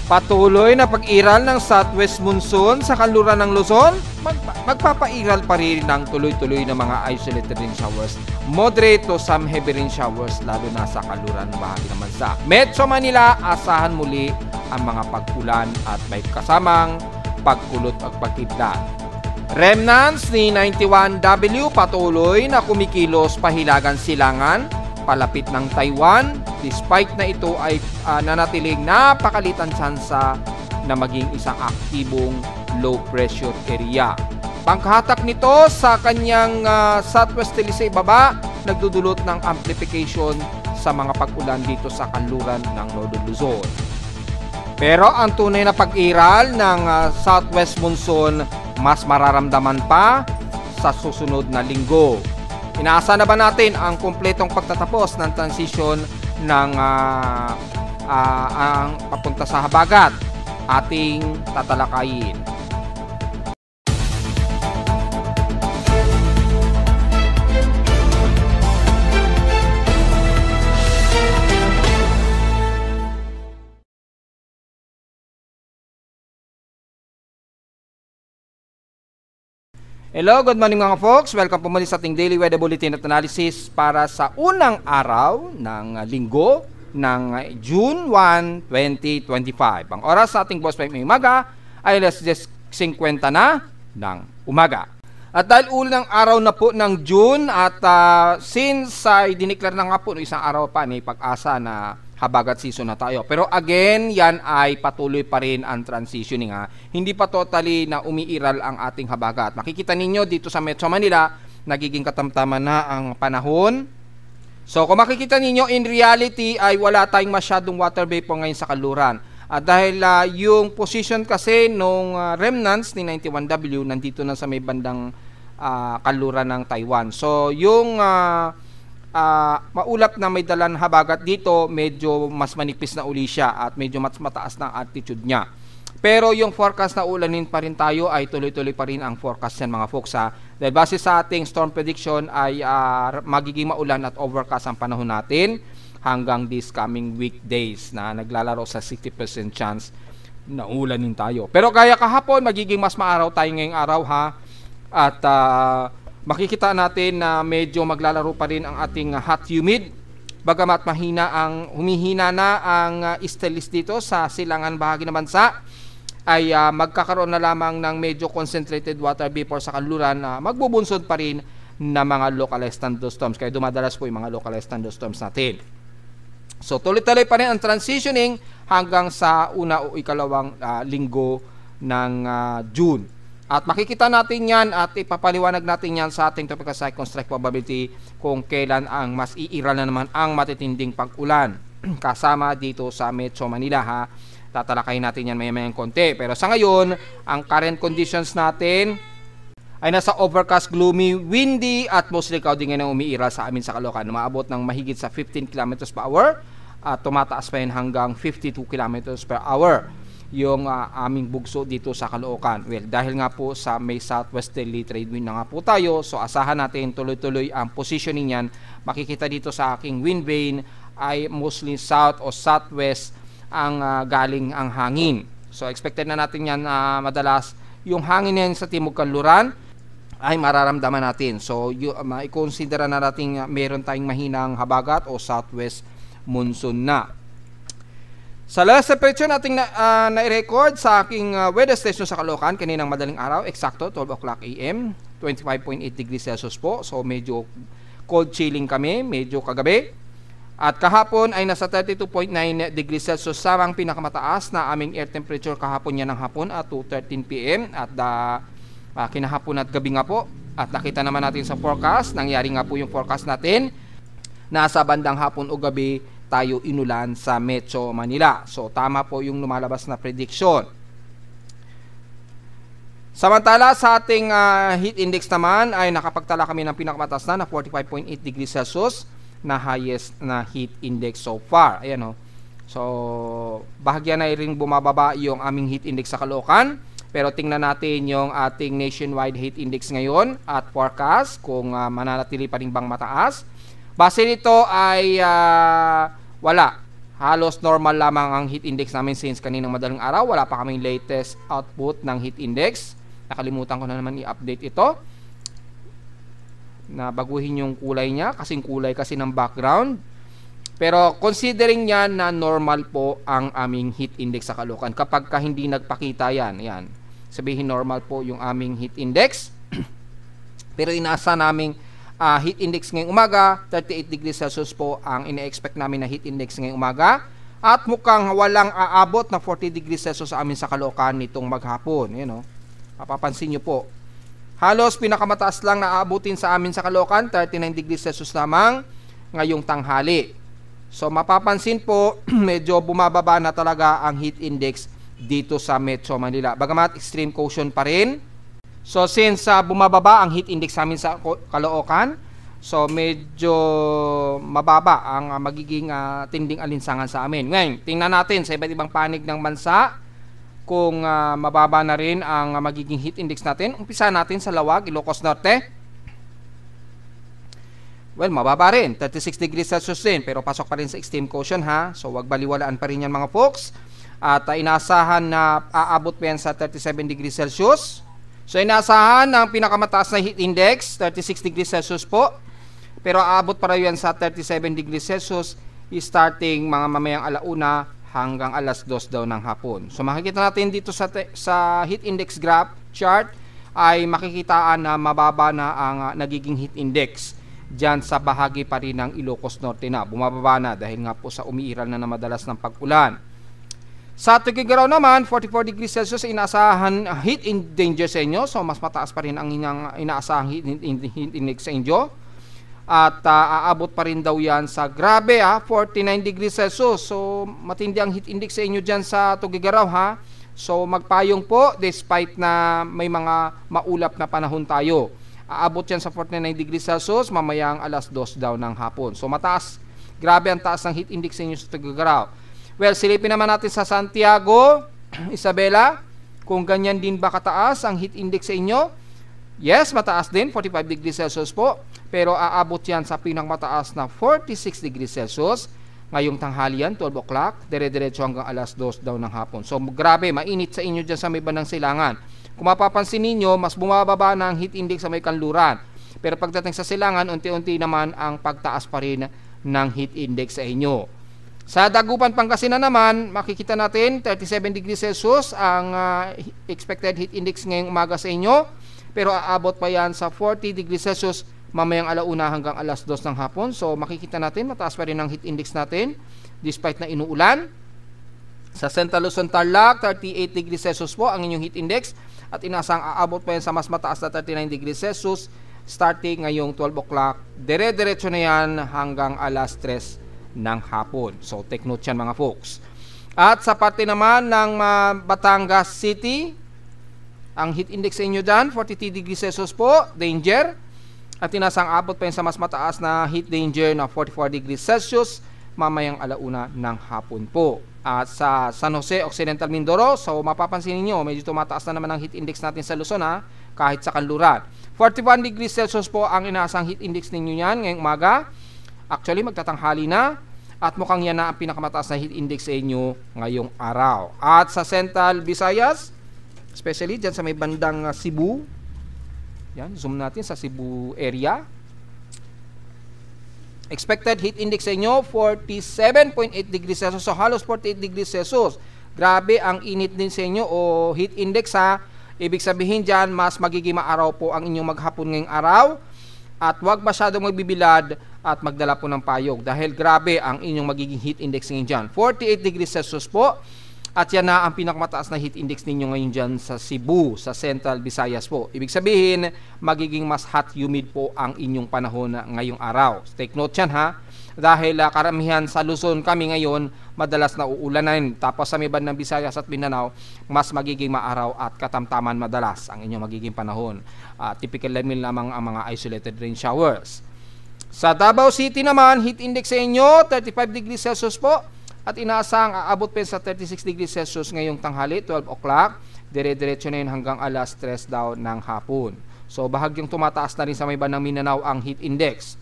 Patuloy na pag-iral ng southwest monsoon sa kanluran ng Luzon, magpapairal pa rin ng tuloy-tuloy na mga isolated rain showers, moderate to some heavy rain showers lalo na sa kanluran ng bahagi ng bansa. Metro Manila, asahan muli ang mga pag-ulan at may kasamang pagkulot at pagkidlat. Remnants ni 91W patuloy na kumikilos pahilagan silangan palapit ng Taiwan despite na ito ay nanatiling napakalitang tsansa na maging isang aktibong low pressure area. Panghatak nito sa kanyang southwesterly sa ibaba, nagdudulot ng amplification sa mga pag-ulan dito sa kanluran ng Northern Luzon. Pero ang tunay na pag-iral ng southwest monsoon mas mararamdaman pa sa susunod na linggo. Inaasa na ba natin ang kumpletong pagtatapos ng transition ng ang papunta sa habagat? Ating tatalakayin. Hello, good morning mga folks. Welcome po muli sa ating Daily Weather Bulletin at Analysis para sa unang araw ng linggo ng June 1, 2025. Ang oras sa ating boss may umaga ay 10:50 na ng umaga. At dahil unang araw na po ng June at since ay dineclare na nga po isang araw pa, may pag-asa na habagat season na tayo. Pero again, yan ay patuloy pa rin ang transitioning ha. Hindi pa totally na umiiral ang ating habagat. Makikita ninyo dito sa Metro Manila, nagiging katamtaman na ang panahon. So kung makikita ninyo, in reality ay wala tayong masyadong water vapor ngayon sa kanluran. At dahil yung position kasi nung remnants ni 91W nandito na sa may bandang kanluran ng Taiwan. So yung maulap na may dalang habagat dito, medyo mas manipis na uli siya at medyo mas mataas na altitude niya. Pero yung forecast na ulanin pa rin tayo ay tuloy-tuloy pa rin ang forecast yan mga folks ha. Dahil base sa ating storm prediction ay magiging maulan at overcast ang panahon natin hanggang this coming weekdays na naglalaro sa 60% chance na ulanin tayo. Pero kaya kahapon magiging mas maaraw tayo ngayong araw ha. At makikita natin na medyo maglalaro pa rin ang ating hot humid. Bagamat humihina na ang stellis dito sa silangan bahagi ng bansa, ay magkakaroon na lamang ng medyo concentrated water vapor sa kanluran na magbubunsod pa rin na mga localized thunderstorms. Kaya dumadalas po yung mga localized thunderstorms natin. So tuloy-tuloy pa rin ang transitioning hanggang sa una o ikalawang linggo ng June. At makikita natin yan at ipapaliwanag natin yan sa ating tropical cyclone strike probability kung kailan ang mas iiral na naman ang matitinding pag-ulan kasama dito sa Metro Manila ha. Tatalakayin natin yan maya-mayang konti. Pero sa ngayon, ang current conditions natin ay nasa overcast, gloomy, windy at mostly cloudy ngayon ang umiiral sa amin sa Caloocan. Umaabot ng mahigit sa 15 km per hour at tumataas pa yun hanggang 52 km per hour yung aming bugso dito sa Caloocan. Well, dahil nga po sa may southwesterly trade wind na nga po tayo, so asahan natin tuloy-tuloy ang positioning yan. Makikita dito sa aking wind vane ay mostly south o southwest ang galing ang hangin. So expected na natin yan madalas yung hangin yan sa timog kanluran ay mararamdaman natin. So i-consider na natin meron tayong mahinang habagat o southwest monsoon na. Sa last temperature nating na-record sa aking weather station sa Caloocan kaninang madaling araw, eksakto 12 o'clock AM, 25.8 degrees Celsius po. So medyo cold chilling kami, medyo kagabi. At kahapon ay nasa 32.9 degrees Celsius samang pinakamataas na aming air temperature kahapon yan ng hapon at 2:13 PM at kinahapon at gabi nga po. At nakita naman natin sa forecast, nangyari nga po yung forecast natin, nasa bandang hapon o gabi tayo inulan sa Metro Manila. So tama po yung lumalabas na prediction. Samantala sa ating heat index naman ay nakapagtala kami ng pinakamataas na 45.8 degrees Celsius na highest na heat index so far. Ayan o. So bahagya na rin bumababa yung aming heat index sa Caloocan. Pero tingnan natin yung ating nationwide heat index ngayon at forecast kung mananatili pa rin bang mataas. Base nito ay wala. Halos normal lamang ang heat index namin since kaninang madaling araw. Wala pa kaming latest output ng heat index. Nakalimutan ko na naman i-update ito. Na baguhin yung kulay niya. Kasing kulay kasi ng background. Pero considering yan na normal po ang aming heat index sa Caloocan. Kapag ka hindi nagpakita yan. Yan. Sabihin normal po yung aming heat index. Pero inaasa naming heat index ngayong umaga, 38 degrees Celsius po ang ine-expect namin na heat index ngayong umaga. At mukhang walang aabot na 40 degrees Celsius sa amin sa Caloocan nitong maghapon. You know, mapapansin nyo po. Halos pinakamataas lang na aabutin sa amin sa Caloocan, 39 degrees Celsius lamang ngayong tanghali. So mapapansin po, medyo bumababa na talaga ang heat index dito sa Metro Manila. Bagamat extreme caution pa rin. So since bumababa ang heat index namin sa Caloocan, so medyo mababa ang magiging tinding alinsangan sa amin. Ngayon, tingnan natin sa iba't ibang panig ng bansa kung mababa na rin ang magiging heat index natin. Umpisa natin sa Lawag, Ilocos Norte. Well, mababa rin, 36 degrees Celsius din, pero pasok pa rin sa extreme caution ha. So wag baliwalaan pa rin yan mga folks. At inaasahan na aabot pa yan sa 37 degrees Celsius. So inaasahan ng pinakamataas na heat index, 36 degrees Celsius po. Pero aabot para yan sa 37 degrees Celsius starting mga mamayang alauna hanggang alas 2 daw ng hapon. So makikita natin dito sa heat index graph chart ay makikitaan na mababa na ang nagiging heat index dyan sa bahagi pa rin ng Ilocos Norte na. Bumababa na dahil nga po sa umiiral na madalas ng pag-ulan. Sa Tuguegarao naman, 44 degrees Celsius inaasahan heat in danger sa inyo. So, mas mataas pa rin ang inaasahang heat index sa inyo. At aabot pa rin daw yan sa grabe 49 degrees Celsius. So, matindi ang heat index sa inyo dyan sa Tuguegarao ha. So, magpayong po despite na may mga maulap na panahon tayo. Aabot yan sa 49 degrees Celsius mamayang alas 2 daw ng hapon. So, mataas. Grabe ang taas ng heat index sa inyo sa Tuguegarao. Well, silipin naman natin sa Santiago, Isabela, kung ganyan din ba kataas ang heat index sa inyo. Yes, mataas din, 45 degrees Celsius po. Pero aabot yan sa pinakmataas na 46 degrees Celsius. Ngayong tanghalian, 12 o'clock, dire-diretso hanggang alas 2 daw ng hapon. So, grabe, mainit sa inyo dyan sa may bandang Silangan. Kung mapapansin ninyo, mas bumababa na ang heat index sa may Kanluran. Pero pagdating sa Silangan, unti-unti naman ang pagtaas pa rin ng heat index sa inyo. Sa Dagupan, Pangasinan naman, makikita natin 37 degrees Celsius ang expected heat index ngayong umaga sa inyo. Pero aabot pa yan sa 40 degrees Celsius mamayang alauna hanggang alas 2 ng hapon. So makikita natin, mataas pa rin ang heat index natin despite na inuulan. Sa Central Luzon, Tarlac, 38 degrees Celsius po ang inyong heat index. At inaasang aabot pa yan sa mas mataas na 39 degrees Celsius starting ngayong 12 o'clock. Dire-diretso na yan hanggang alas 3 ng hapon. So, take note yan mga folks. At sa parte naman ng Batangas City, ang heat index sa inyo dyan, 43 degrees Celsius po, danger. At inasang abot pa yun sa mas mataas na heat danger na 44 degrees Celsius, mamayang alauna ng hapon po. At sa San Jose, Occidental Mindoro, so mapapansin niyo medyo tumataas na naman ang heat index natin sa Luzon kahit sa Kanluran. 41 degrees Celsius po ang inaasang heat index ninyo yan ngayong umaga. Actually, magtatanghali na at mukhang yan na ang pinakamataas na heat index sa inyo ngayong araw. At sa Central Visayas, especially dyan sa may bandang Cebu, yan, zoom natin sa Cebu area. Expected heat index sa inyo, 47.8 degrees Celsius. So, halos 48 degrees Celsius. Grabe ang init din sa inyo o heat index Ibig sabihin dyan, mas magiging maaraw po ang inyong maghapon ngayong araw. At huwag masyadong magbibilad at magdala po ng payog dahil grabe ang inyong magiging heat index ngayon dyan. 48 degrees Celsius po. At yan na ang pinakamataas na heat index ninyo ngayon dyan sa Cebu, sa Central Visayas po. Ibig sabihin, magiging mas hot humid po ang inyong panahon ngayong araw. Take note yan dahil karamihan sa Luzon kami ngayon, madalas na uulanan. Tapos sa may bandang Visayas at Mindanao, mas magiging maaraw at katamtaman madalas ang inyong magiging panahon. Typical lamang ang mga isolated rain showers. Sa Davao City naman, heat index sa inyo, 35 degrees Celsius po. At inaasang aabot pa sa 36 degrees Celsius ngayong tanghali, 12 o'clock. Dire-diretso na yun hanggang alas 3 daw ng hapon. So, bahagyang tumataas na rin sa may bandang Mindanao ang heat index.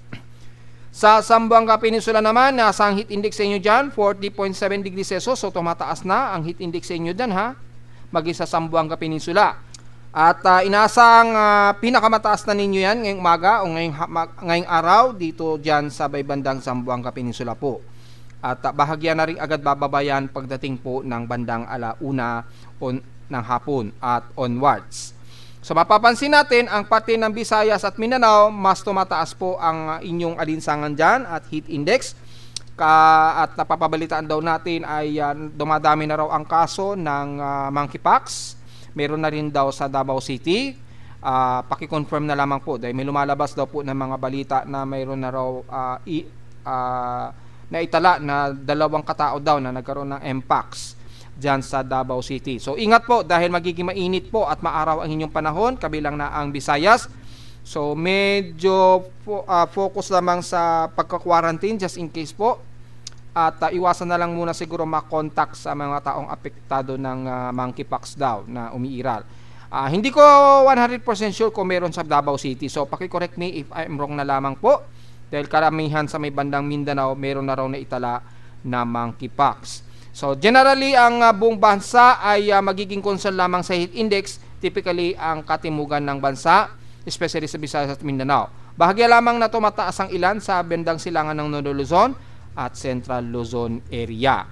Sa Zamboanga Peninsula naman, nasa ang heat index sa inyo dyan, 40.7 degrees Celsius. So, tumataas na ang heat index sa inyo dyan, ha? Maging sa Zamboanga Peninsula. At inaasang pinakamataas na ninyo yan ngayong umaga o ngayong araw dito dyan sa bandang Zamboanga Peninsula po. At bahagya na rin agad bababayan pagdating po ng bandang alauna ng hapon at onwards. So mapapansin natin ang parte ng Visayas at Mindanao, mas tumataas po ang inyong alinsangan dyan at heat index. At napapabalitaan daw natin ay dumadami na raw ang kaso ng monkeypox. Meron na rin daw sa Davao City. Paki-confirm na lamang po dahil may lumalabas daw po ng mga balita na mayroon na raw naitala na 2 katao daw na nagkaroon ng mpox dyan sa Davao City. So ingat po dahil magiging mainit po at maaraw ang inyong panahon, kabilang na ang Visayas. So medyo focus lamang sa pagka-quarantine just in case po. At iwasan na lang muna siguro makontak sa mga taong apektado ng monkeypox daw na umiiral. Hindi ko 100% sure kung meron sa Davao City. So paki-correct me if I'm wrong na lamang po. Dahil karamihan sa may bandang Mindanao, meron na raw na itala na monkeypox. So generally, ang buong bansa ay magiging concern lamang sa heat index. Typically, ang katimugan ng bansa, especially sa Visayas at Mindanao. Bahagya lamang na tumataas ang ilan sa bandang silangan ng Northern Luzon at Central Luzon area.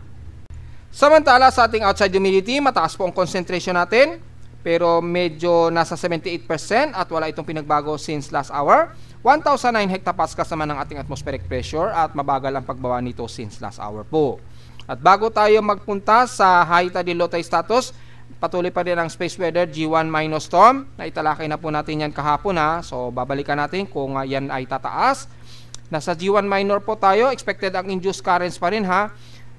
Samantala, sa ating outside humidity, mataas po ang concentration natin. Pero medyo nasa 78% at wala itong pinagbago since last hour. 1,009 hectopascals naman ang ating atmospheric pressure at mabagal ang pagbawa nito since last hour po. At bago tayo magpunta sa high tide low tide status, patuloy pa rin ang space weather G1 minus storm. Naitalakay na po natin yan kahapon, ha. So babalikan natin kung yan ay tataas. Nasa G1 minor po tayo. Expected ang induced currents pa rin, ha.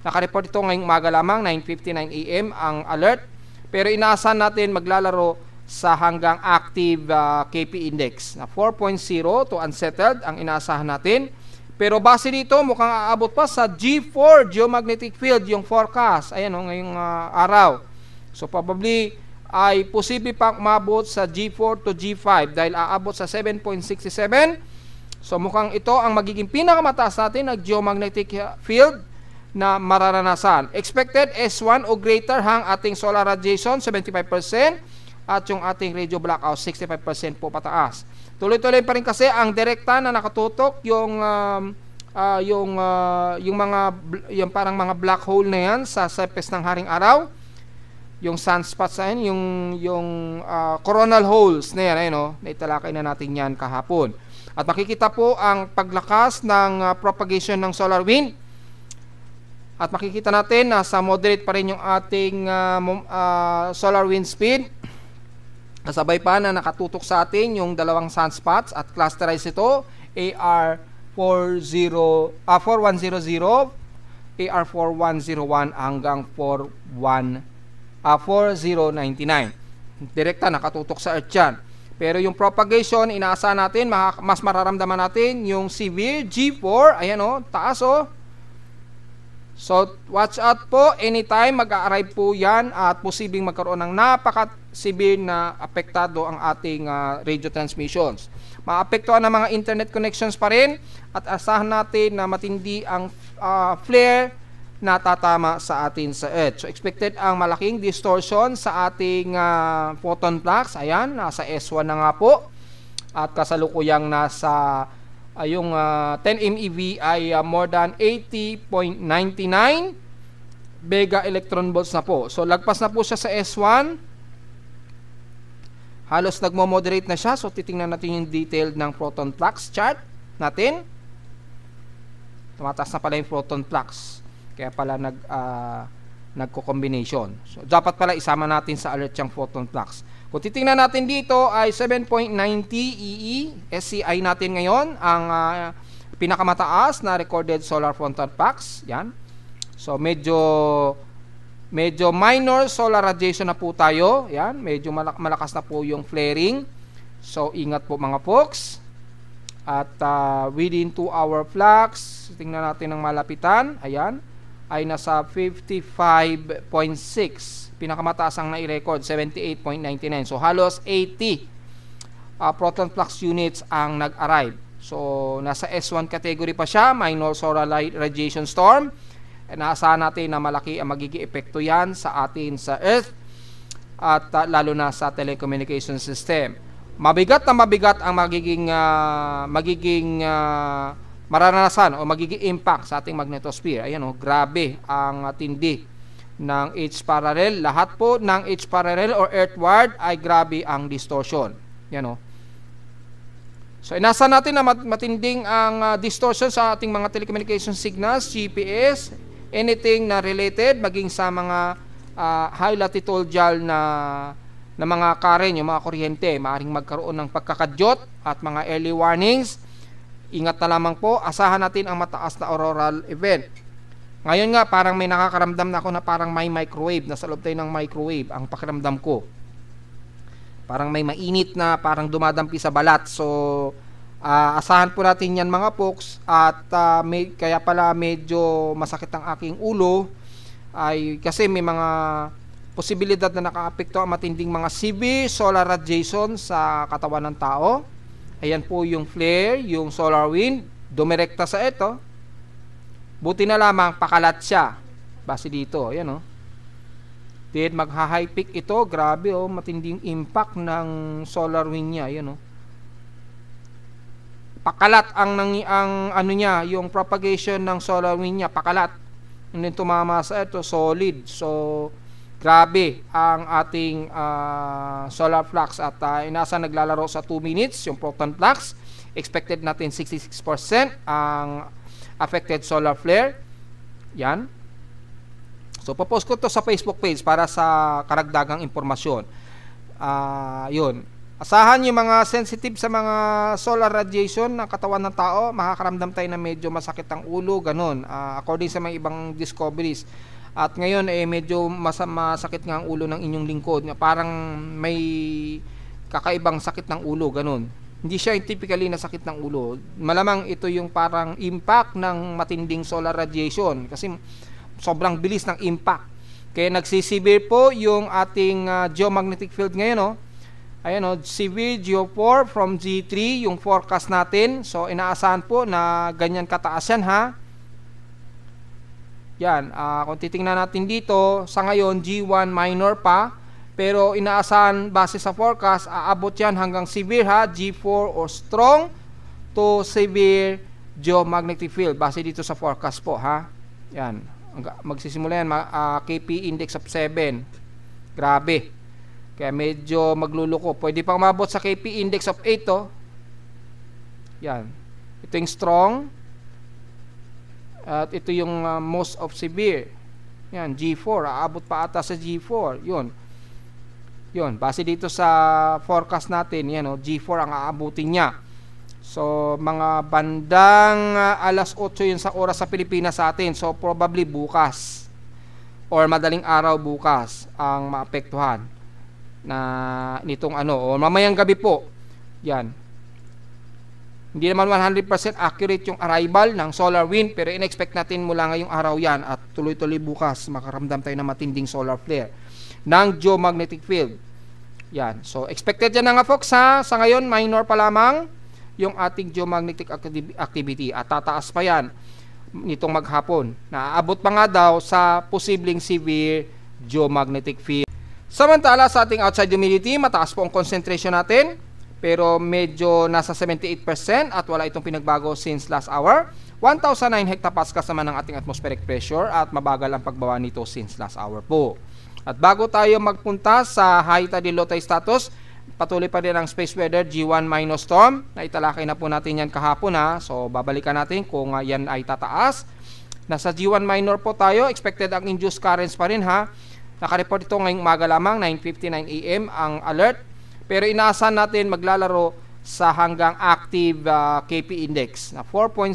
Nakareport ito ngayong umaga lamang, 9:59 AM ang alert. Pero inaasahan natin maglalaro sa hanggang active KP index na 4.0 to unsettled ang inaasahan natin. Pero base dito, mukhang aabot pa sa G4 geomagnetic field yung forecast. Ayan o, ngayong araw. So probably ay posible pang umabot sa G4 to G5 dahil aabot sa 7.67. So mukhang ito ang magiging pinakamataas natin na geomagnetic field na mararanasan. Expected S1 o greater hang ating solar radiation 75% at yung ating radio blackout 65% po pataas. Tuloy-tuloy pa rin kasi ang direkta na nakatutok yung parang mga black hole na yan sa surface ng haring araw. Yung sunspots na yan, yung coronal holes na yan, ayun, no? Naitalakay na natin yan kahapon. At makikita po ang paglakas ng propagation ng solar wind. At makikita natin na sa moderate pa rin yung ating solar wind speed. Kasabay pa na nakatutok sa atin yung dalawang sunspots at clusterize ito, AR4100, AR4101 hanggang 4099. Direkta nakatutok sa Earth yan. Pero yung propagation, inaasahan natin, mas mararamdaman natin yung severe G4, ayan o, taas o. So, watch out po, anytime mag-a-arrive po yan at posibleng magkaroon ng napaka-severe na apektado ang ating radio transmissions. Maapektuhan ng mga internet connections pa rin at asahan natin na matindi ang flare na tatama sa atin sa Earth. So, expected ang malaking distortion sa ating photon flux. Ayan, nasa S1 na nga po. At kasalukuyang nasa yung 10 MeV ay more than 80.99 mega electron volts na po. So lagpas na po siya sa S1. Halos nagmo-moderate na siya. So titingnan natin yung detailed ng proton flux chart natin. Tumataas na pala yung proton flux. Kaya pala nagko-combination. So dapat pala isama natin sa alert yung proton flux. Kung titingnan natin dito ay 7.90 EE SCI natin ngayon ang pinakamataas na recorded solar photon flux. Yan. So medyo minor solar radiation na po tayo. Yan, medyo malakas na po yung flaring. So ingat po mga folks. At within 2-hour flux, tingnan natin ang malapitan. Ayan, ay nasa 55.6. Pinakamataas ang nai-record, 78.99. So halos 80 proton flux units ang nag-arrive. So, nasa S1 category pa siya, minor solar radiation storm. Inaasahan natin na malaki ang magiging epekto yan sa atin sa Earth at lalo na sa telecommunication system. Mabigat na mabigat ang magiging mararanasan o magiging impact sa ating magnetosphere. Ayan grabe ang tindi ng H parallel. Lahat po ng H parallel or earthward ay grabe ang distortion. Yan So, inasa natin na matinding ang distortion sa ating mga telecommunication signals, GPS, anything na related, maging sa mga high latitudinal na mga current, yung mga kuryente, maaaring magkaroon ng pagkakadyot at mga early warnings. Ingat na lamang po, asahan natin ang mataas na auroral event. Ngayon nga, parang may nakakaramdam na ako na parang may microwave, nasa loob tayo ng microwave, ang pakiramdam ko. Parang may mainit na parang dumadampi sa balat. So, asahan po natin yan mga folks. At kaya pala medyo masakit ang aking ulo ay kasi may mga posibilidad na nakaapekto ang matinding mga severe solar radiation sa katawan ng tao. Ayan po yung flare, yung solar wind, dumirekta sa ito. Buti na lamang pakalat siya. Base dito, ayan Then magha-high peak ito, grabe matinding impact ng solar wind niya, ayan Pakalat ang ano niya, yung propagation ng solar wind niya, pakalat. And then tumama sa ito, solid. So grabe ang ating solar flux at inasa naglalaro sa 2 minutes yung proton flux. Expected natin 66% ang affected solar flare. Yan. So, papost ko to sa Facebook page para sa karagdagang impormasyon. Yun. Asahan yung mga sensitive sa mga solar radiation ng katawan ng tao, makakaramdam tayo na medyo masakit ang ulo, ganun. According sa mga ibang discoveries. At ngayon, medyo masakit nga ang ulo ng inyong lingkod. Parang may kakaibang sakit ng ulo, ganun. Hindi siya typically na sakit ng ulo. Malamang ito yung parang impact ng matinding solar radiation kasi sobrang bilis ng impact. Kaya nagsisevere po yung ating geomagnetic field ngayon. Ayan severe Geo4 from G3 yung forecast natin. So inaasahan po na ganyan kataas yan Yan, kung titingnan natin dito, sa ngayon G1 minor pa. Pero inaasahan base sa forecast, aabot yan hanggang severe G4 or strong to severe geomagnetic field. Base dito sa forecast po Yan, magsisimula yan, KP index of 7. Grabe. Kaya medyo magluluko. Pwede pang mabot sa KP index of 8 Yan. Ito yung strong. At ito yung most of severe. Yan, G4. Aabot pa ata sa G4. Yun, base dito sa forecast natin, G4 ang aabutin niya. So, mga bandang alas 8 yun sa oras sa Pilipinas sa atin. So, probably bukas or madaling araw bukas ang maapektuhan na nitong o mamayang gabi po. Yan. Hindi naman 100% accurate yung arrival ng solar wind, pero in-expect natin mula ngayong araw yan at tuloy-tuloy bukas makaramdam tayo ng matinding solar flare ng geomagnetic field. Yan. So, expected yan nga folks Sa ngayon, minor pa lamang yung ating geomagnetic activity at tataas pa yan nitong maghapon. Naaabot pa nga daw sa posibleng severe geomagnetic field. Samantala sa ating outside humidity, mataas po ang concentration natin. Pero medyo nasa 78% at wala itong pinagbago since last hour. 1,009 hectopascals naman ang ating atmospheric pressure at mabagal ang pagbawa nito since last hour po. At bago tayo magpunta sa high tide low tide status, patuloy pa rin ang space weather G1 minus storm. Naitalakay na po natin yan kahapon So babalikan natin kung yan ay tataas. Nasa G1 minor po tayo. Expected ang induced currents pa rin Nakareport ito ngayong umaga lamang 9:59 AM ang alert. Pero inaasahan natin maglalaro sa hanggang active KP index na 4.0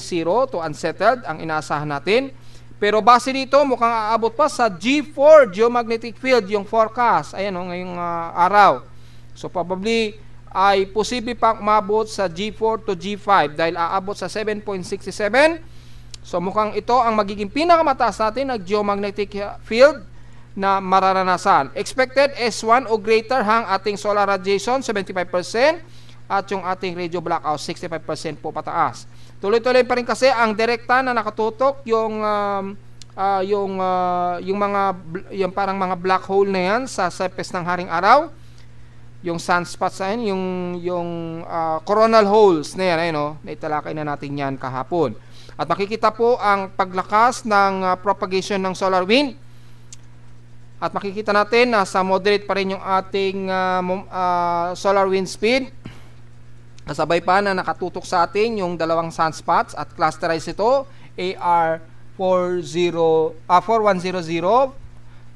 to unsettled ang inaasahan natin. Pero base dito mukhang aabot pa sa G4 geomagnetic field yung forecast. Ayan ngayong araw. So probably ay posible pang umabot sa G4 to G5 dahil aabot sa 7.67. So mukhang ito ang magiging pinakamataas natin na geomagnetic field na mararanasan. Expected S1 o greater hang ating solar radiation 75%, at yung ating radio blackout 65% po pataas. Tuloy-tuloy pa rin kasi ang direkta na nakatutok yung parang mga black hole na yan sa surface ng haring araw, yung sunspots na yan, yung coronal holes na yan, ayun, no? Naitalakay na natin yan kahapon. At makikita po ang paglakas ng propagation ng solar wind. At makikita natin na sa moderate pa rin yung ating solar wind speed. Kasabay pa na nakatutok sa atin yung dalawang sunspots at clusterize ito, AR4100,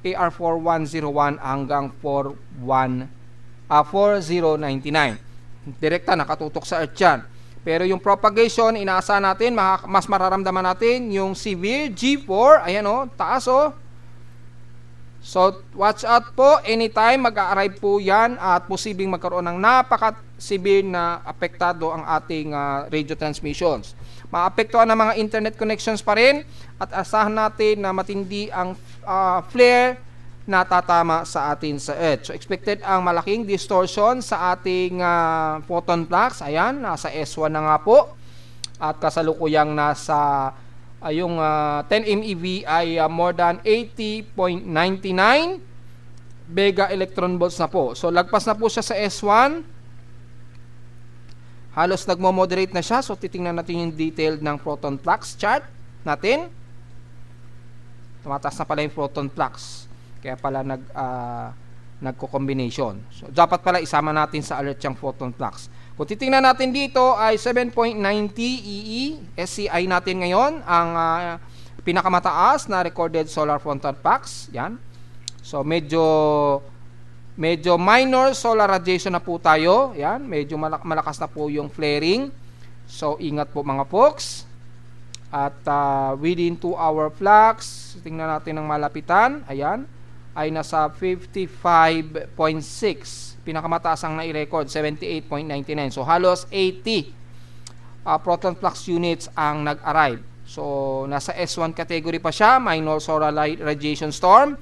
AR4101 hanggang 4099. Direkta nakatutok sa Earth yan. Pero yung propagation, inaasahan natin, mas mararamdaman natin yung severe G4. Ayan o, taas o. So, watch out po. Anytime mag-a-arrive po yan at posibleng magkaroon ng napaka-severe na apektado ang ating radio transmissions. Maapektuhan ng mga internet connections pa rin at asahan natin na matindi ang flare na tatama sa atin sa Earth. So, expected ang malaking distortion sa ating photon flux. Ayan, nasa S1 na nga po. At kasalukuyang nasa yung 10 MeV ay more than 80.99 Vega electron volts na po. So, lagpas na po siya sa S1. Halos nagmo-moderate na siya. So, titingnan natin yung detailed ng photon flux chart natin. Tumataas na pala yung photon flux. Kaya pala nagko-combination. So, dapat pala isama natin sa alert yung photon flux. Kung titingnan natin dito ay 7.90 EE. SCI natin ngayon ang pinakamataas na recorded solar photon flux. Yan. So, medyo minor solar radiation na po tayo. Yan. Medyo malakas na po yung flaring. So, ingat po mga folks. At within 2-hour flux, tingnan natin ng malapitan. Ayan. Ay nasa 55.6. Pinakamataas ang nai-record, 78.99. So, halos 80 proton flux units ang nag-arrive. So, nasa S1 category pa siya, minor solar radiation storm.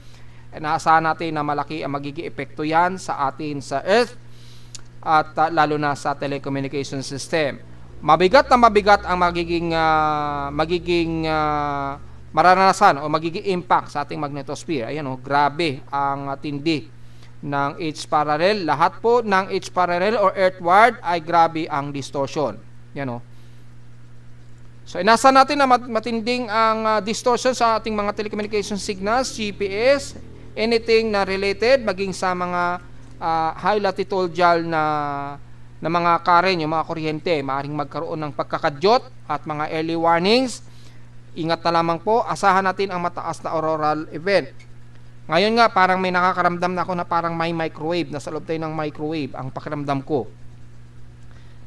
Naasahan natin na malaki ang magiging epekto yan sa atin sa Earth at lalo na sa telecommunication system. Mabigat ang magiging mararanasan o magiging impact sa ating magnetosphere. Ayan o, grabe ang tindi ng H parallel. Lahat po ng H parallel or earthward ay grabe ang distortion. Yan o. So, inasa natin na matinding ang distortion sa ating mga telecommunication signals, GPS, anything na related, maging sa mga high latitudinal na mga current, yung mga kuryente, maaaring magkaroon ng pagkakadyot at mga early warnings. Ingat na lamang po, asahan natin ang mataas na auroral event. Ngayon nga, parang may nakakaramdam na ako na parang may microwave, nasa loob tayo ng microwave, ang pakiramdam ko.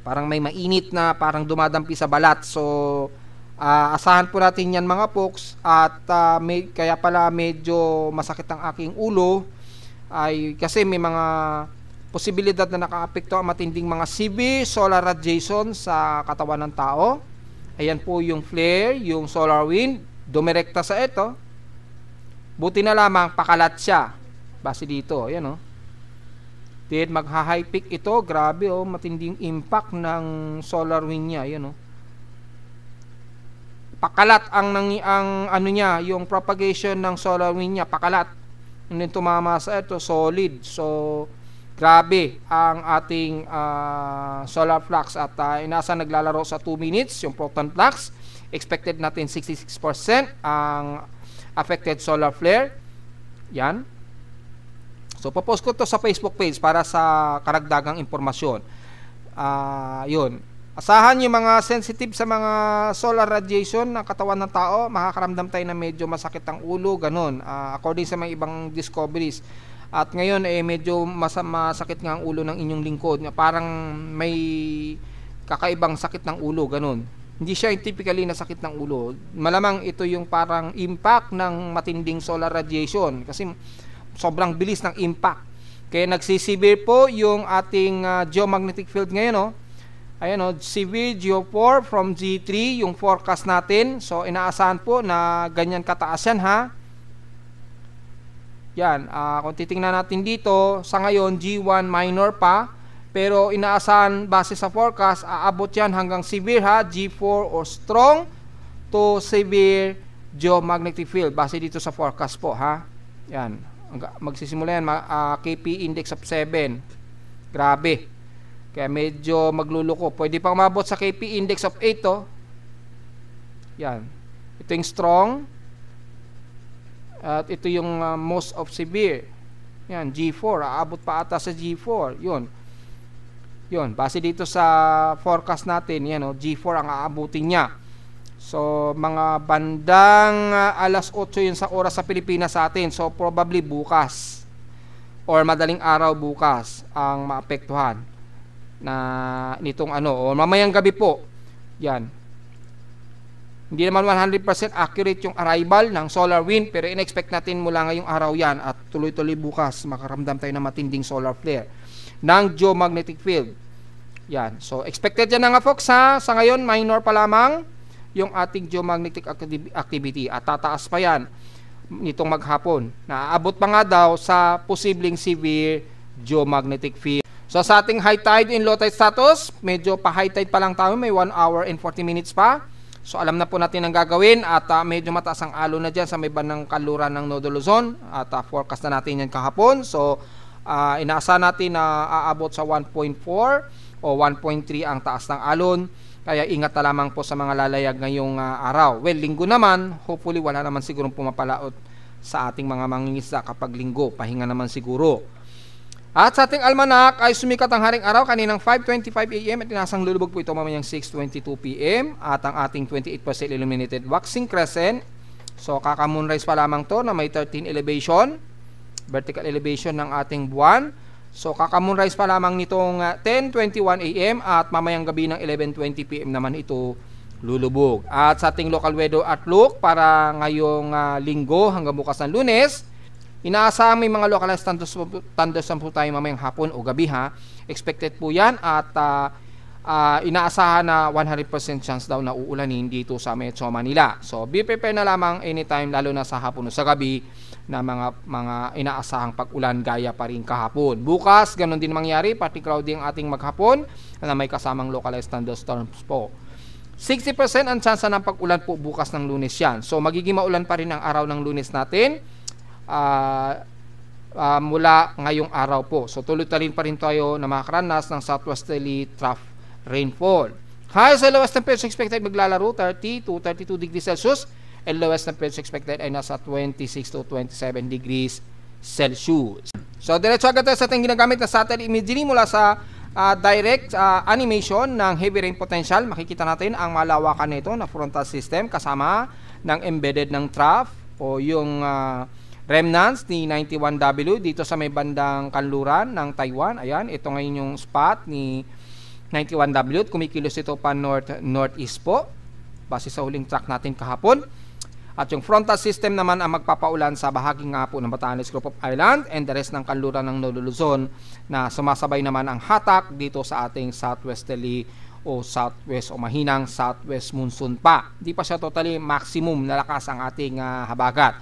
Parang may mainit na, parang dumadampi sa balat. So, asahan po natin yan mga folks. At kaya pala medyo masakit ang aking ulo, ay kasi may mga posibilidad na nakaapekto ang matinding mga severe solar radiation sa katawan ng tao. Ayan po yung flare, yung solar wind, dumirekta sa ito. Buti na lamang pakalat siya. Base dito, ayan o. Then magha-high peak ito, grabe o, matinding impact ng solar wind niya, ayan o. Pakalat ang ano niya, yung propagation ng solar wind niya, pakalat. And then tumama sa ito, solid. So, grabe ang ating solar flux at inasa naglalaro sa 2 minutes yung proton flux. Expected natin 66% ang affected solar flare. Yan. So, papost ko to sa Facebook page para sa karagdagang impormasyon. Yun. Asahan yung mga sensitive sa mga solar radiation ng katawan ng tao, makakaramdam tayo na medyo masakit ang ulo, ganun. According sa mga ibang discoveries. At ngayon medyo masakit nga ang ulo ng inyong lingkod. Parang may kakaibang sakit ng ulo, ganun. Hindi siya yung typically na sakit ng ulo. Malamang ito yung parang impact ng matinding solar radiation kasi sobrang bilis ng impact. Kaya nagsisevere po yung ating geomagnetic field ngayon, no? Ayan, no? Severe Geo4 from G3 yung forecast natin. So, inaasahan po na ganyan kataas yan, ha? Yan, kung titingnan natin dito, sa ngayon, G1 minor pa. Pero inaasahan base sa forecast, aabot yan hanggang severe G4 or strong to severe geomagnetic field. Base dito sa forecast po Yan. Magsisimula yan, KP index of 7. Grabe. Kaya medyo magluluko. Pwede pang mabot sa KP index of 8 Yan. Ito yung strong. At ito yung most of severe. Yan, G4. Aabot pa ata sa G4. Yun, base dito sa forecast natin, G4 ang aabutin niya. So, mga bandang alas 8 yun sa oras sa Pilipinas sa atin. So, probably bukas or madaling araw bukas ang maapektuhan na nitong o mamayang gabi po. Yan. Hindi naman 100% accurate yung arrival ng solar wind, pero in-expect natin mula ngayong araw yan at tuloy-tuloy bukas makaramdam tayo ng matinding solar flare ng geomagnetic field. Yan. So, expected yan nga folks Sa ngayon, minor pa lamang yung ating geomagnetic activity at tataas pa yan nitong maghapon. Naaabot pa nga daw sa posibleng severe geomagnetic field. So, sa ating high tide and low tide status, medyo pa high tide pa lang tayo. May 1 hour and 40 minutes pa. So, alam na po natin ang gagawin at medyo mataas ang alon na dyan sa may bandang kaluran ng Nodo Luzon at forecast na natin yan kahapon. So, inaasahan natin na aabot sa 1.4 o 1.3 ang taas ng alon. Kaya ingat na lamang po sa mga lalayag ngayong araw. Well, linggo naman, hopefully wala naman sigurong pumapalaot sa ating mga mangingisda kapag linggo. Pahinga naman siguro. At sa ating almanak ay sumikat ang haring araw kaninang 5:25 AM at inasang lulubog po ito mamayang 6:22 PM at ang ating 28% illuminated waxing crescent. So kaka-moonrise pa lamang to na may 13 elevation, vertical elevation ng ating buwan. So kaka-moonrise pa lamang nitong 10:21 AM at mamayang gabi ng 11:20 PM naman ito lulubog. At sa ating local weather outlook para ngayong linggo hanggang bukas ng Lunes, inaasahan may mga localized thunderstorms po tayo mamayang hapon o gabi Expected po yan at inaasahan na 100% chance daw na uulanin dito sa Metro Manila. So be prepared na lamang anytime lalo na sa hapon o sa gabi na mga inaasahang pag-ulan gaya pa rin kahapon. Bukas, ganun din mangyari, partly cloudy ang ating maghapon na may kasamang localized thunderstorms po. 60% ang chance ng pag-ulan po bukas ng Lunes yan. So magiging maulan pa rin ang araw ng Lunes natin. Mula ngayong araw po. So tuloy-tuloy pa rin tayo na makakaranas ng southwesterly trough rainfall. Highest and lowest temperature expected maglalaro 30 to 32 degrees Celsius and lowest temperature expected ay nasa 26 to 27 degrees Celsius. So diretso agad tayo sa ating ginagamit na satellite imagery mula sa direct animation ng heavy rain potential. Makikita natin ang malawakan nito na frontal system kasama ng embedded ng trough o yung remnants ni 91W dito sa may bandang kanluran ng Taiwan. Ayan, ito ngayon yung spot ni 91W at kumikilos ito pa northeast po base sa huling track natin kahapon. At yung frontal system naman ang magpapaulan sa bahagi nga po ng Batanes Group of Island and the rest ng kanluran ng Nodo Luzon na sumasabay naman ang hatak dito sa ating southwesterly o southwest o mahinang southwest monsoon pa. Hindi pa siya totally maximum na lakas ang ating habagat.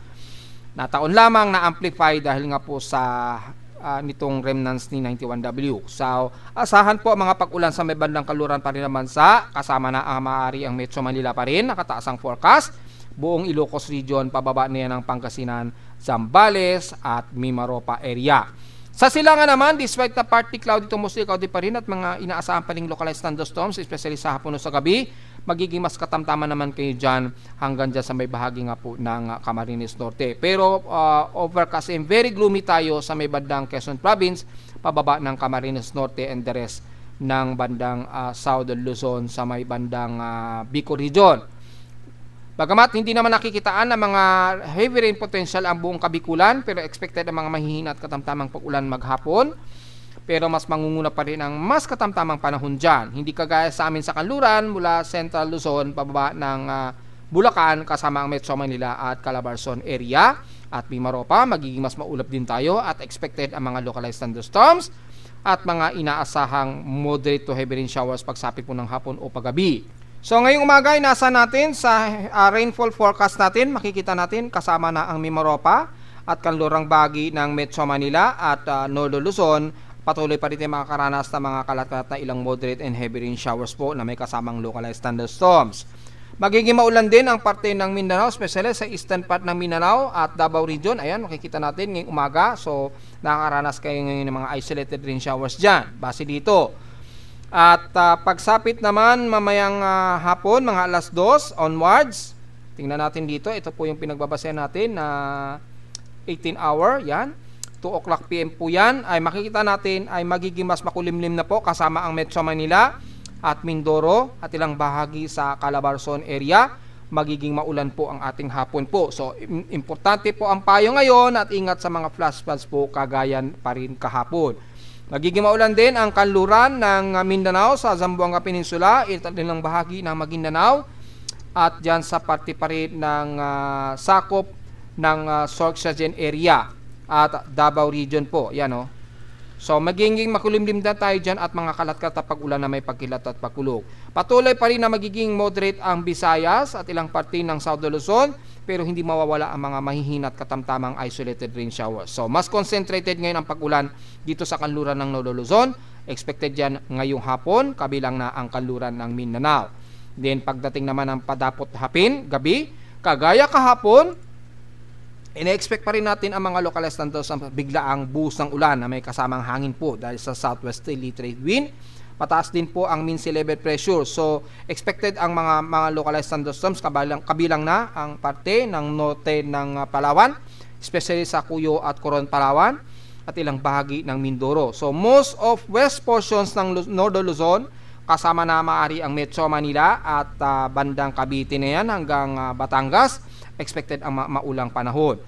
Nataon lamang na amplify dahil nga po sa nitong remnants ni 91W. So, asahan po mga pag-ulan sa may bandang kaluran pa rin naman sa kasama na maaari ang Metro Manila pa rin. Nakataas ang forecast. Buong Ilocos region, pababa niya ng Pangasinan, Zambales at Mimaropa area. Sa Silangan naman, despite na partly cloudy to mostly cloudy pa rin at mga inaasahan pa rin localized thunderstorms, especially sa hapon o sa gabi, magiging mas katamtaman naman kayo dyan hanggang dyan sa may bahagi nga po ng Camarines Norte. Pero overcast and very gloomy tayo sa may bandang Quezon Province, pababa ng Camarines Norte and the rest ng bandang Southern Luzon sa may bandang Bicol region. Bagamat hindi naman nakikitaan ng mga heavy rain potential ang buong Kabikulan, pero expected ang mga mahihina at katamtamang pag-ulan maghapon. Pero mas mangunguna pa rin ang mas katamtamang panahon dyan. Hindi kagaya sa amin sa kanluran mula Central Luzon, pababa ng Bulacan kasama ang Metro Manila at Calabarzon area at Mimaropa. Magiging mas maulap din tayo at expected ang mga localized thunderstorms at mga inaasahang moderate to heavy rain showers pagsapit po ng hapon o paggabi. So ngayong umaga ay nasa natin sa rainfall forecast natin. Makikita natin kasama na ang Mimaropa at kanlurang bahagi ng Metro Manila at Northern Luzon. patuloy pa rin tayo makakaranas ng mga kalat-kalat na ilang moderate and heavy rain showers po na may kasamang localized thunderstorms. Magiging maulan din ang parte ng Mindanao, especially sa eastern part ng Mindanao at Davao Region. Ayan, makikita natin ngayong umaga. So, nakakaranas kayo ngayon ng mga isolated rain showers dyan, base dito. At pagsapit naman mamayang hapon, mga alas 2 onwards, tingnan natin dito. Ito po yung pinagbabasehan natin na 18 hour, yan. 2 o'clock PM po yan. Ay makikita natin ay magiging mas makulimlim na po kasama ang Metro Manila at Mindoro at ilang bahagi sa Calabarzon area. Magiging maulan po ang ating hapon po. So, importante po ang payo ngayon at ingat sa mga flash floods po kagayan pa rin kahapon. Magiging maulan din ang kanluran ng Mindanao sa Zamboanga Peninsula, ilang bahagi ng Maguindanao at dyan sa parte pa rin ng sakop ng Sorsogon area at Davao Region po. Yan o. So, magiging makulimlim na tayo dyan at mga kalat-kalat na pag-ulan na may pagkilat at pagkulog. Patuloy pa rin na magiging moderate ang Visayas at ilang parte ng South Luzon, pero hindi mawawala ang mga mahihina at katamtamang isolated rain showers. So, mas concentrated ngayon ang pag-ulan dito sa kanluran ng Northern Luzon. Expected yan ngayong hapon, kabilang na ang kanluran ng Mindanao. Then, pagdating naman ng padapot hapin, gabi, kagaya kahapon, ine-expect pa rin natin ang mga localized thunderstorms biglaang buhos ng ulan na may kasamang hangin po dahil sa southwesterly trade wind. Mataas din po ang mean sea level pressure. So, expected ang mga localized thunderstorms kabilang na ang parte ng norte ng Palawan, especially sa Cuyo at Coron, Palawan at ilang bahagi ng Mindoro. So, most of west portions ng Northern Luzon kasama na maaari ang Metro Manila at bandang Cavite na yan hanggang Batangas, expected ang maulang panahon.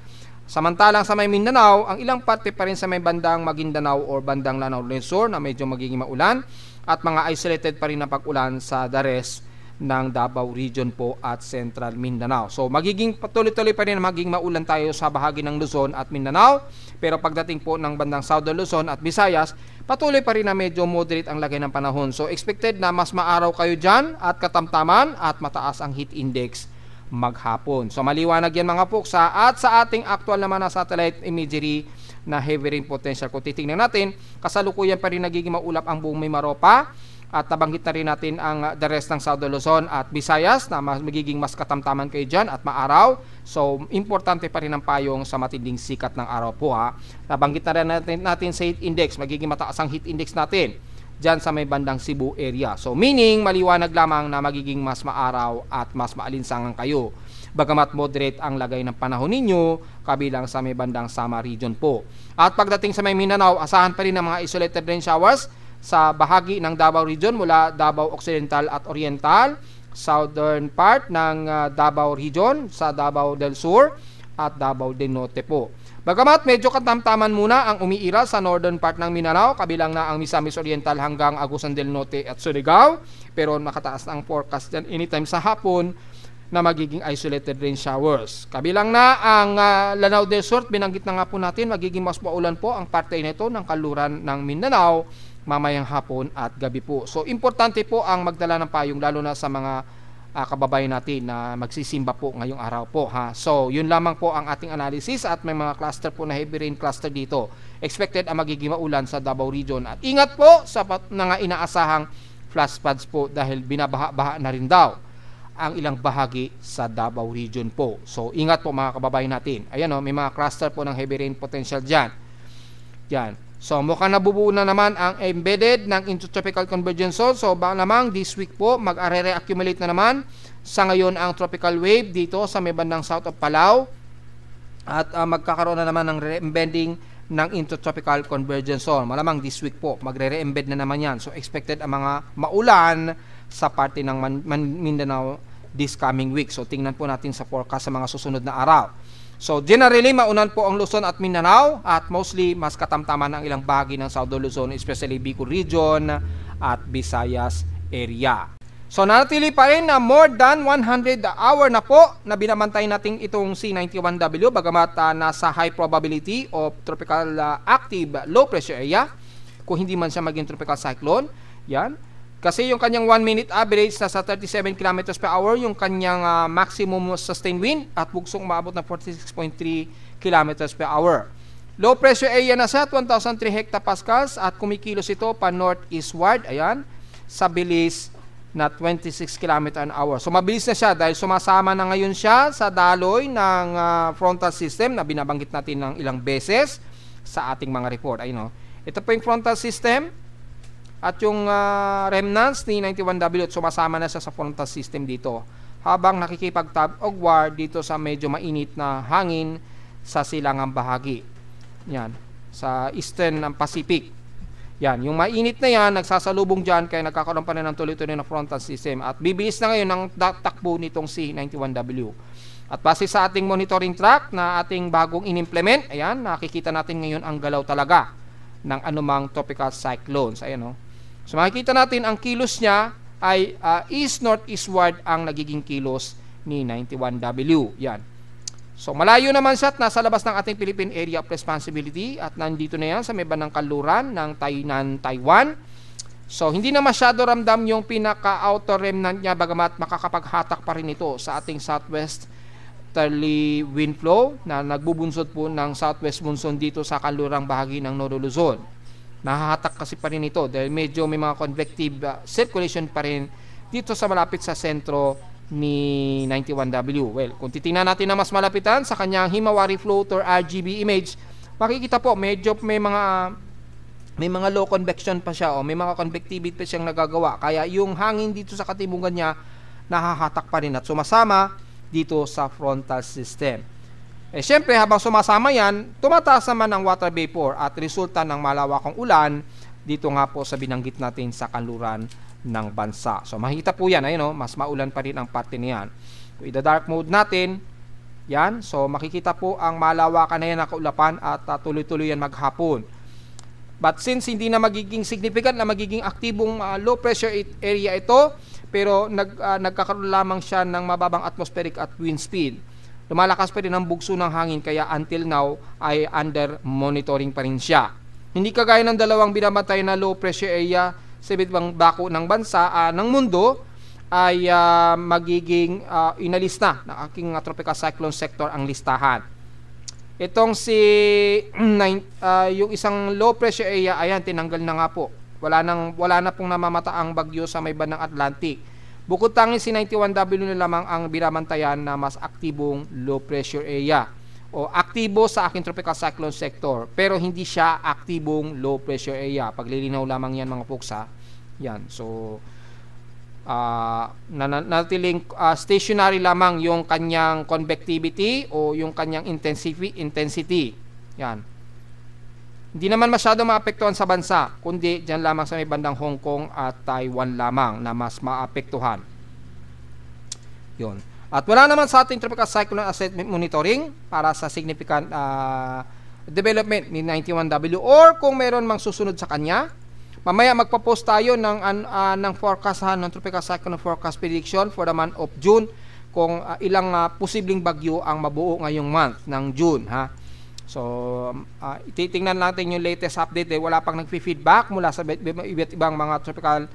Samantalang sa may Mindanao, ang ilang parte pa rin sa may bandang Maguindanao or bandang Lanao Luzon na medyo magiging maulan at mga isolated pa rin na pag-ulan sa the rest ng Davao Region po at Central Mindanao. So magiging patuloy-tuloy pa rin na magiging maulan tayo sa bahagi ng Luzon at Mindanao, pero pagdating po ng bandang Southern Luzon at Visayas, patuloy pa rin na medyo moderate ang lagay ng panahon. So expected na mas maaraw kayo dyan at katamtaman at mataas ang heat index maghapon. So maliwanag yan mga puksa at sa ating actual naman na satellite imagery na heavy rain potential. Kung titingnan natin, kasalukuyan pa rin nagiging maulap ang buong Mimaropa at nabanggit na rin natin ang the rest ng Southern Luzon at Visayas na magiging mas katamtaman kayo dyan at maaraw. So importante pa rin ang payong sa matinding sikat ng araw po ha. Nabanggit na rin natin sa heat index, magiging mataas ang heat index natin dyan sa may bandang Cebu area. So meaning, maliwanag lamang na magiging mas maaraw at mas maalinsangan kayo. Bagamat moderate ang lagay ng panahon ninyo, kabilang sa may bandang Samar region po. At pagdating sa may Mindanao, asahan pa rin ng mga isolated rain showers sa bahagi ng Davao region mula Davao Occidental at Oriental, southern part ng Davao region, sa Davao del Sur at Davao del Norte po. Bagamat medyo katamtaman muna ang umiira sa northern part ng Mindanao, kabilang na ang Misamis Oriental hanggang Agusan del Norte at Surigao, pero nakataas ang forecast dyan anytime sa hapon na magiging isolated rain showers. Kabilang na ang Lanao del Sur, binanggit na nga po natin, magiging mas maulan po ang parte nito ng kanluran ng Mindanao mamayang hapon at gabi po. So importante po ang magdala ng payong lalo na sa mga kababayan natin na magsisimba po ngayong araw po ha. So yun lamang po ang ating analysis at may mga cluster po na heavy rain cluster dito. Expected ang magiging maulan sa Davao region at ingat po sa mga inaasahang flash floods po dahil binabaha-baha na rin daw ang ilang bahagi sa Davao region po. So ingat po mga kababayan natin. Ayan o, may mga cluster po ng heavy rain potential dyan. Yan. So mukhang nabubuo na naman ang embedded ng intertropical convergence zone. So baka namang this week po mag-re-accumulate na naman sa ngayon ang tropical wave dito sa may bandang south of Palau at magkakaroon na naman ng re-embedding ng intertropical convergence zone. Malamang this week po magre-re-embed na naman yan. So expected ang mga maulan sa parte ng Mindanao this coming week. So tingnan po natin sa forecast sa mga susunod na araw. So generally maunan po ang Luzon at Mindanao at mostly mas katamtaman ang ilang bahagi ng Southern Luzon, especially Bicol region at Visayas area. So nanatili pa rin na more than 100 hour na po na binabantay natin itong C91W bagamat nasa high probability of tropical active low pressure area kung hindi man siya maging tropical cyclone. Yan. Kasi yung kanyang 1 minute average nasa 37 km per hour, yung kanyang maximum sustained wind at bugsong maabot na 46.3 km per hour. Low pressure area na siya, 1,003 hectopascals at kumikilos ito pa northeastward, ayan, sa bilis na 26 km an hour. So mabilis na siya dahil sumasama na ngayon siya sa daloy ng frontal system na binabanggit natin ng ilang beses sa ating mga report. Ayun, no? Ito po yung frontal system at yung remnants ni 91W at sumasama na siya sa frontal system dito habang nakikipag-tug of war dito sa medyo mainit na hangin sa silangang bahagi. Yan, sa eastern ng Pacific. Yan, yung mainit na yan, nagsasalubong dyan kaya nagkakaroon pa rin ng tuloy-tuloy na frontal system at bibilis na ngayon ng takbo nitong C91W. At base sa ating monitoring track na ating bagong in-implement, ayan, nakikita natin ngayon ang galaw talaga ng anumang tropical cyclones. Ayan, no? So makikita natin ang kilos niya ay east-northeastward ang nagiging kilos ni 91W. Yan. So malayo naman siya at nasa labas ng ating Philippine Area of Responsibility at nandito na yan sa may bandang kanluran ng Tainan, Taiwan. So hindi na masyado ramdam yung pinaka-outer remnant niya bagamat makakapaghatak pa rin ito sa ating southwesterly wind flow na nagbubunsod po ng southwest monsoon dito sa kanlurang bahagi ng Northern Luzon. Nahahatak kasi pa rin ito dahil medyo may mga convective circulation pa rin dito sa malapit sa sentro ni 91W. Well, kung titingnan natin na mas malapitan sa kanyang Himawari floater RGB image, makikita po medyo may mga low convection pa siya o may mga convectivity pa siyang nagagawa. Kaya yung hangin dito sa katimungan niya nahahatak pa rin at sumasama dito sa frontal system. Eh syempre habang sumasama yan, tumataas naman ang water vapor at resulta ng malawakang ulan dito nga po sa binanggit natin sa kanluran ng bansa. So makikita po yan, ayun, no? Mas maulan pa rin ang parte niyan. So, i-dark mode natin, yan. So makikita po ang malawakan na yan na kaulapan at tuloy-tuloy yan maghapon. But since hindi na magiging significant na magiging aktibong low pressure area ito, pero nagkakaroon lamang siya ng mababang atmospheric at wind speed. Lumalakas pa rin ang bugso ng hangin kaya until now ay under monitoring pa rin siya. Hindi kagaya ng dalawang binabatay na low pressure area sa iba't ibang dako ng bansa ng mundo ay magiging inalis na ng aking tropical cyclone sector ang listahan. Itong yung isang low pressure area, ayan, tinanggal na nga po. Wala na pong namamata ang bagyo sa may bandang Atlantic. Bukod tanging si 91W na lamang ang binabantayan na mas aktibong low pressure area o aktibo sa aking tropical cyclone sector pero hindi siya aktibong low pressure area. Paglilinaw lamang yan mga folks, ha. Yan. So natiling stationary lamang yung kanyang convectivity o yung kanyang intensity. Yan. Hindi naman masyado maapektuhan sa bansa kundi dyan lamang sa may bandang Hong Kong at Taiwan lamang na mas maapektuhan. Yun. At wala naman sa ating tropical cyclone assessment monitoring para sa significant development ni 91W or kung meron mang susunod sa kanya. Mamaya magpa-post tayo ng forecast ng tropical cyclone forecast prediction for the month of June kung ilang posibleng bagyo ang mabuo ngayong month ng June, ha. So ititingnan natin yung latest update. Wala pang nagfi-feedback mula sa iba't ibang mga tropical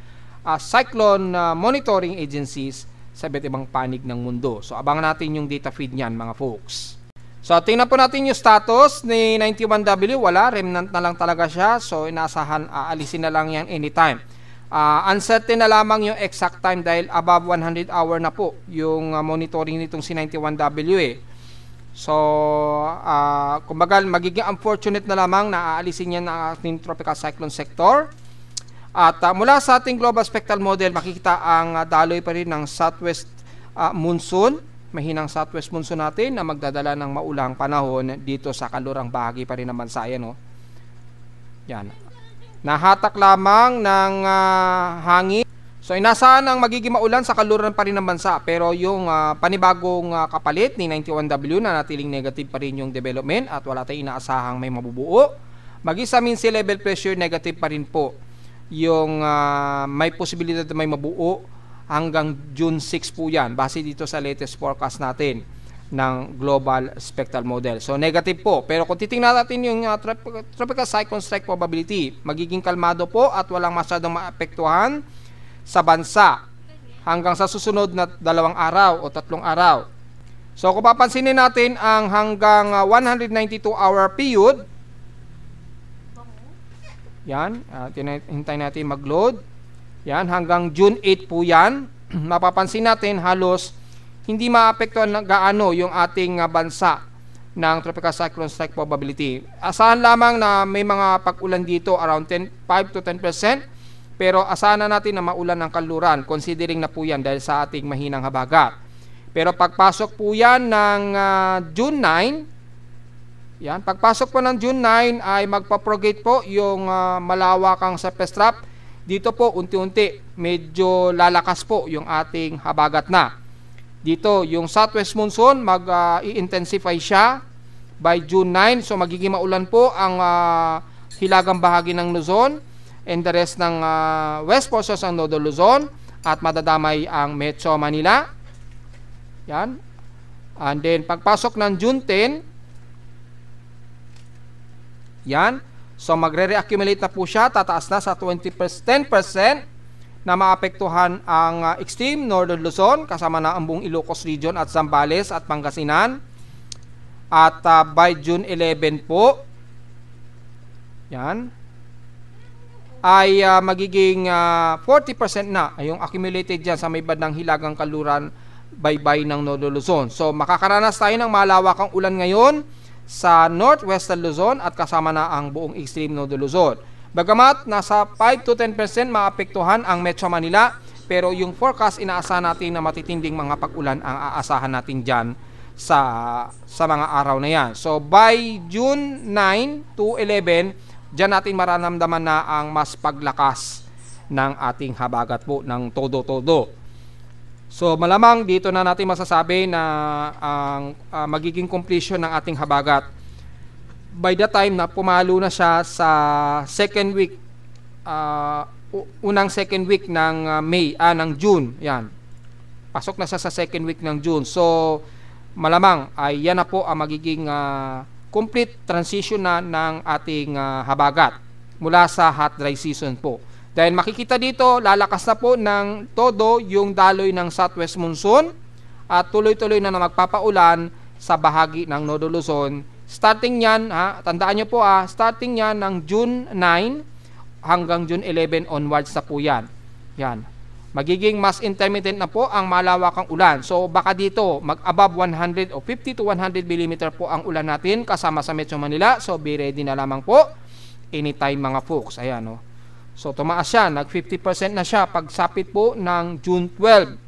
cyclone monitoring agencies sa iba't ibang panig ng mundo. So abangan natin yung data feed niyan mga folks. So tingnan po natin yung status ni 91W. Wala, remnant na lang talaga siya. So inaasahan alisin na lang yan anytime. Uncertain na lamang yung exact time dahil above 100 hour na po yung monitoring nitong si 91W eh. So kumbaga magiging unfortunate na lamang na aalisin yan ang ating tropical cyclone sector. At mula sa ating global spectral model, makikita ang daloy pa rin ng southwest monsoon, mahinang southwest monsoon natin na magdadala ng maulang panahon dito sa kanlurang bahagi pa rin ng bansa. Yan, no? Yan. Nahatak lamang ng hangin. So inasahan ang magiging maulan sa kanluran pa rin ng bansa, pero yung panibagong kapalit ni 91W na natiling negative pa rin yung development at wala tayong inaasahang may mabubuo. Mag-isa mean sea level pressure negative pa rin po yung may posibilidad na may mabuo hanggang June 6 po yan base dito sa latest forecast natin ng global spectral model. So negative po, pero kung titingnan natin yung tropical cyclone strike probability, magiging kalmado po at walang masyadong maapektuhan sa bansa hanggang sa susunod na 2 araw o 3 araw. So kung papansinin natin ang hanggang 192 hour period Yan, hintayin natin mag-load. Yan, hanggang June 8 po yan. Mapapansin natin halos hindi maapektuhan ng gaano yung ating bansa ng tropical cyclone strike probability. Asahan lamang na may mga pag-ulan dito around 5 to 10%, pero asahan na natin na maulan ng kanluran considering na po yan dahil sa ating mahinang habagat. Pero pagpasok po yan ng June 9, yan, pagpasok po ng June 9 ay magpa-propagate po yung malawakang surface trap. Dito po unti-unti medyo lalakas po yung ating habagat na. Dito yung southwest monsoon mag-i-intensify siya by June 9. So magiging maulan po ang hilagang bahagi ng Luzon and the rest ng west portions ng Nodo Luzon at madadamay ang Metro Manila. Yan. And then pagpasok ng June 10, yan. So magre-reaccumulate na po siya, tataas na sa 10% na maapektuhan ang extreme Northern Luzon kasama na ang buong Ilocos Region at Zambales at Pangasinan. At by June 11 po, yan, ay magiging 40% na yung accumulated dyan sa may bandang hilagang kaluran baybay ng Northern Luzon. So makakaranas tayo ng malawakang ulan ngayon sa northwestern Luzon at kasama na ang buong extreme Northern Luzon. Bagamat nasa 5 to 10% maapektuhan ang Metro Manila, pero yung forecast inaasahan natin na matitinding mga pag-ulan ang aasahan natin dyan sa mga araw na yan. So by June 9 to 11, dyan natin mararamdaman na ang mas paglakas ng ating habagat po ng todo-todo. So malamang dito na natin masasabi na ang magiging completion ng ating habagat by the time na pumalo na siya sa second week, unang second week ng ng June. Yan. Pasok na siya sa second week ng June. So malamang ay yan na po ang magiging complete transition na ng ating habagat mula sa hot dry season po. Dahil makikita dito, lalakas na po ng todo yung daloy ng southwest monsoon at tuloy-tuloy na magpapaulan sa bahagi ng Nodo Luzon. Starting yan, tandaan nyo po starting yan ng June 9 hanggang June 11 onwards na po yan. Yan. Magiging mas intermittent na po ang malawakang ulan. So baka dito mag-above 100 o 50 to 100 mm po ang ulan natin kasama sa Metro Manila. So be ready na lamang po anytime mga folks. Ayan, no. So tumaas siya, nag 50% na siya pagsapit po ng June 12.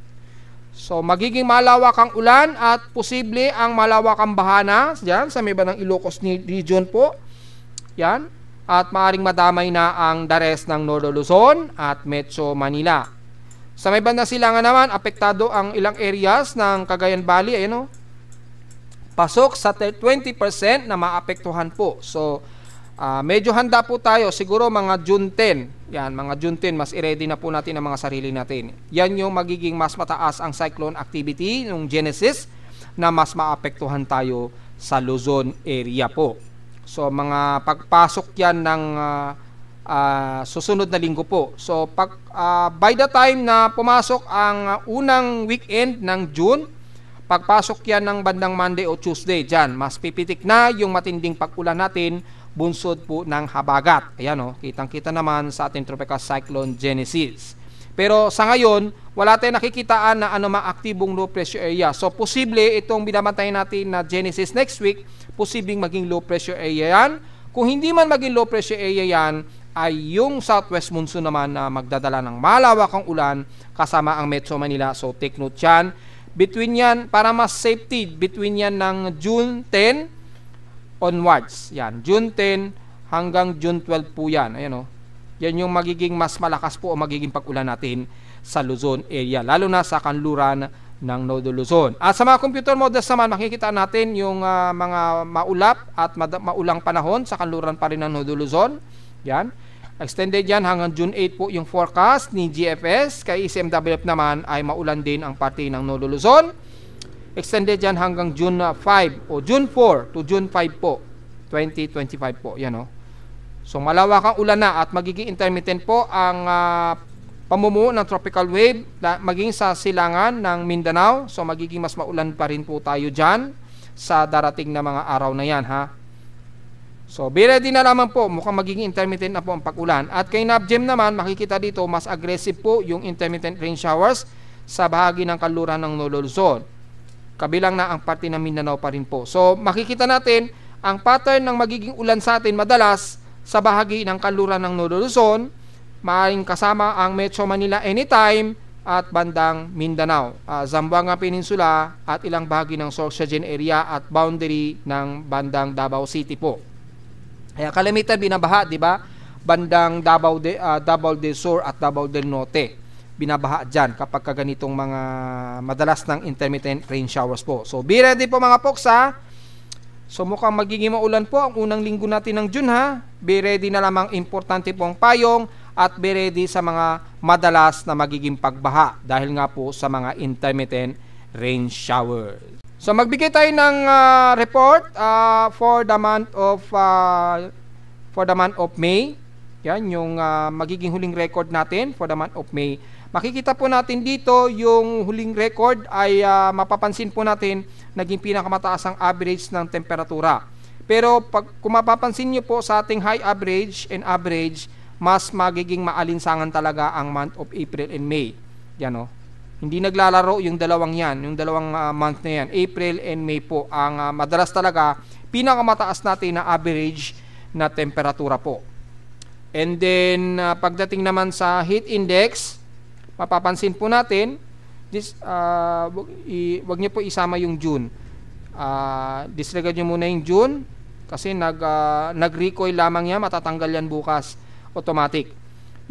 So magiging malawakang ulan at posible ang malawakang bahana diyan sa may bandang Ilocos Region po. Yan. At maaring madamay na ang the rest ng Northern Luzon at Metro Manila. Sa may bandang Silangan naman, apektado ang ilang areas ng Cagayan Valley, ayun, no? Pasok sa 20% na maapektuhan po. So medyo handa po tayo, siguro mga June 10. Yan, mga June 10, mas i-ready na po natin ang mga sarili natin. Yan yung magiging mas mataas ang cyclone activity ng Genesis na mas maapektuhan tayo sa Luzon area po. So mga pagpasok yan ng susunod na linggo po. So by the time na pumasok ang unang weekend ng June, pagpasok yan ng bandang Monday o Tuesday, dyan, mas pipitik na yung matinding pag-ulan natin bunsod po ng habagat. Ayan, kitang-kita naman sa ating tropical cyclone Genesis. Pero sa ngayon, wala tayong nakikitaan na anumang aktibong low pressure area. So posible itong binabantayan natin na Genesis next week, posibleng maging low pressure area yan. Kung hindi man maging low pressure area yan, ay yung southwest monsoon naman na magdadala ng malawakang ulan kasama ang Metro Manila. So take note yan. Between yan, para mas safety, between yan ng June 10 onwards. Yan, June 10 hanggang June 12 po yan. Ayan, yan yung magiging mas malakas po o magiging pag-ulan natin sa Luzon area, lalo na sa kanluran ng Nodo Luzon. At sa mga computer models naman, makikita natin yung mga maulap at maulang panahon sa kanluran pa rin ng Nodo Luzon. Yan. Extended yan hanggang June 8 po yung forecast ni GFS. Kay ECMWF naman ay maulan din ang parte ng Nodo Luzon. Extended yan hanggang June 5 o June 4 to June 5 po, 2025 po. Yan, So malawakang ulan na at magiging intermittent po ang pamumuo ng tropical wave maging sa silangan ng Mindanao. So magiging mas maulan pa rin po tayo dyan sa darating na mga araw na yan, So, be ready na naman po, mukhang magiging intermittent na po ang pag-ulan. At kay NAPGEM naman, makikita dito, mas aggressive po yung intermittent rain showers sa bahagi ng kanluran ng Nolo Luzon. Kabilang na ang parte ng Mindanao pa rin po. So, makikita natin, ang pattern ng magiging ulan sa atin madalas sa bahagi ng kanluran ng Nolo Luzon, maaaring kasama ang Metro Manila anytime at bandang Mindanao, Zamboanga Peninsula at ilang bahagi ng Sorsogon area at boundary ng bandang Davao City po. Kaya kalimitan binabaha, di ba? Bandang Davao del Sur at Davao del Norte. Binabaha dyan kapag ganitong mga madalas ng intermittent rain showers po. So, be ready po mga folks ha. So, mukhang magiging maulan po ang unang linggo natin ng June ha. Be ready na lamang, importante po ang payong at be ready sa mga madalas na magiging pagbaha dahil nga po sa mga intermittent rain showers. So magbigay tayo ng report for the month of May. Yan yung magiging huling record natin for the month of May. Makikita po natin dito yung huling record ay mapapansin po natin naging pinakamataas ang average ng temperatura. Pero kung mapapansin niyo po sa ating high average and average, mas magiging maalinsangan talaga ang month of April and May. Yan o. Hindi naglalaro yung dalawang yan, yung dalawang month na yan. April and May po ang madalas talaga pinakamataas natin na average na temperatura po. And then pagdating naman sa heat index, mapapansin po natin, wag niyo po isama yung June. Disregard niyo muna yung June kasi nag-recoil lamang yan, matatanggal yan bukas automatic.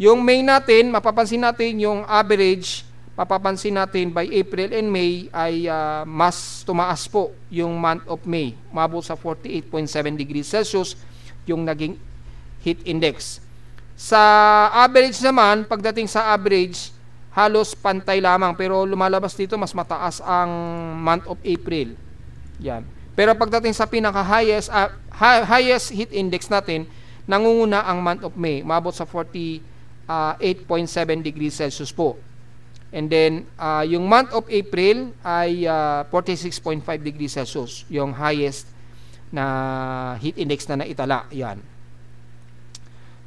Yung May natin, mapapansin natin yung average, mapapansin natin by April and May ay mas tumaas po yung month of May. Umabot sa 48.7 degrees Celsius yung naging heat index. Sa average naman, pagdating sa average, halos pantay lamang. Pero lumalabas dito, mas mataas ang month of April. Yan. Pero pagdating sa pinaka-highest highest heat index natin, nangunguna ang month of May. Umabot sa 48.7 degrees Celsius po. And then, yung month of April ay 46.5 degrees Celsius, yung highest na heat index na naitala. Yan.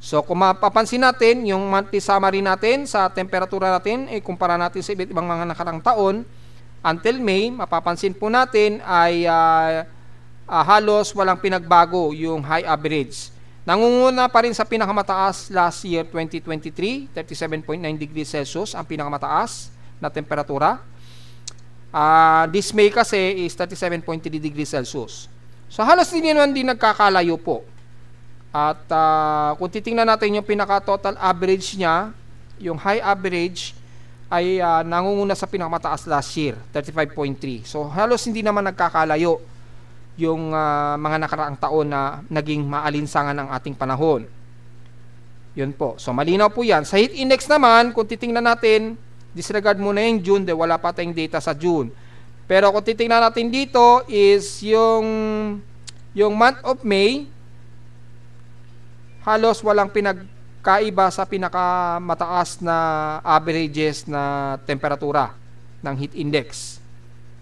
So, kung mapapansin natin, yung monthly summary natin sa temperatura natin, kumpara natin sa iba't ibang mga nakarang taon, until May, mapapansin po natin ay halos walang pinagbago yung high average. Nangunguna pa rin sa pinakamataas last year 2023, 37.9 degrees Celsius ang pinakamataas na temperatura. This May kasi is 37.3 degrees Celsius. So halos din naman din nagkakalayo po. At kung titingnan natin yung pinaka-total average niya, yung high average ay nangunguna sa pinakamataas last year, 35.3. So halos hindi naman nagkakalayo yung mga nakaraang taon na naging maalinsangan ang ating panahon. Yun po. So, malinaw po yan. Sa heat index naman, kung titingnan natin, disregard muna yung June, de wala pa tayong data sa June. Pero kung titingnan natin dito is yung month of May, halos walang pinagkaiba sa pinakamataas na averages na temperatura ng heat index.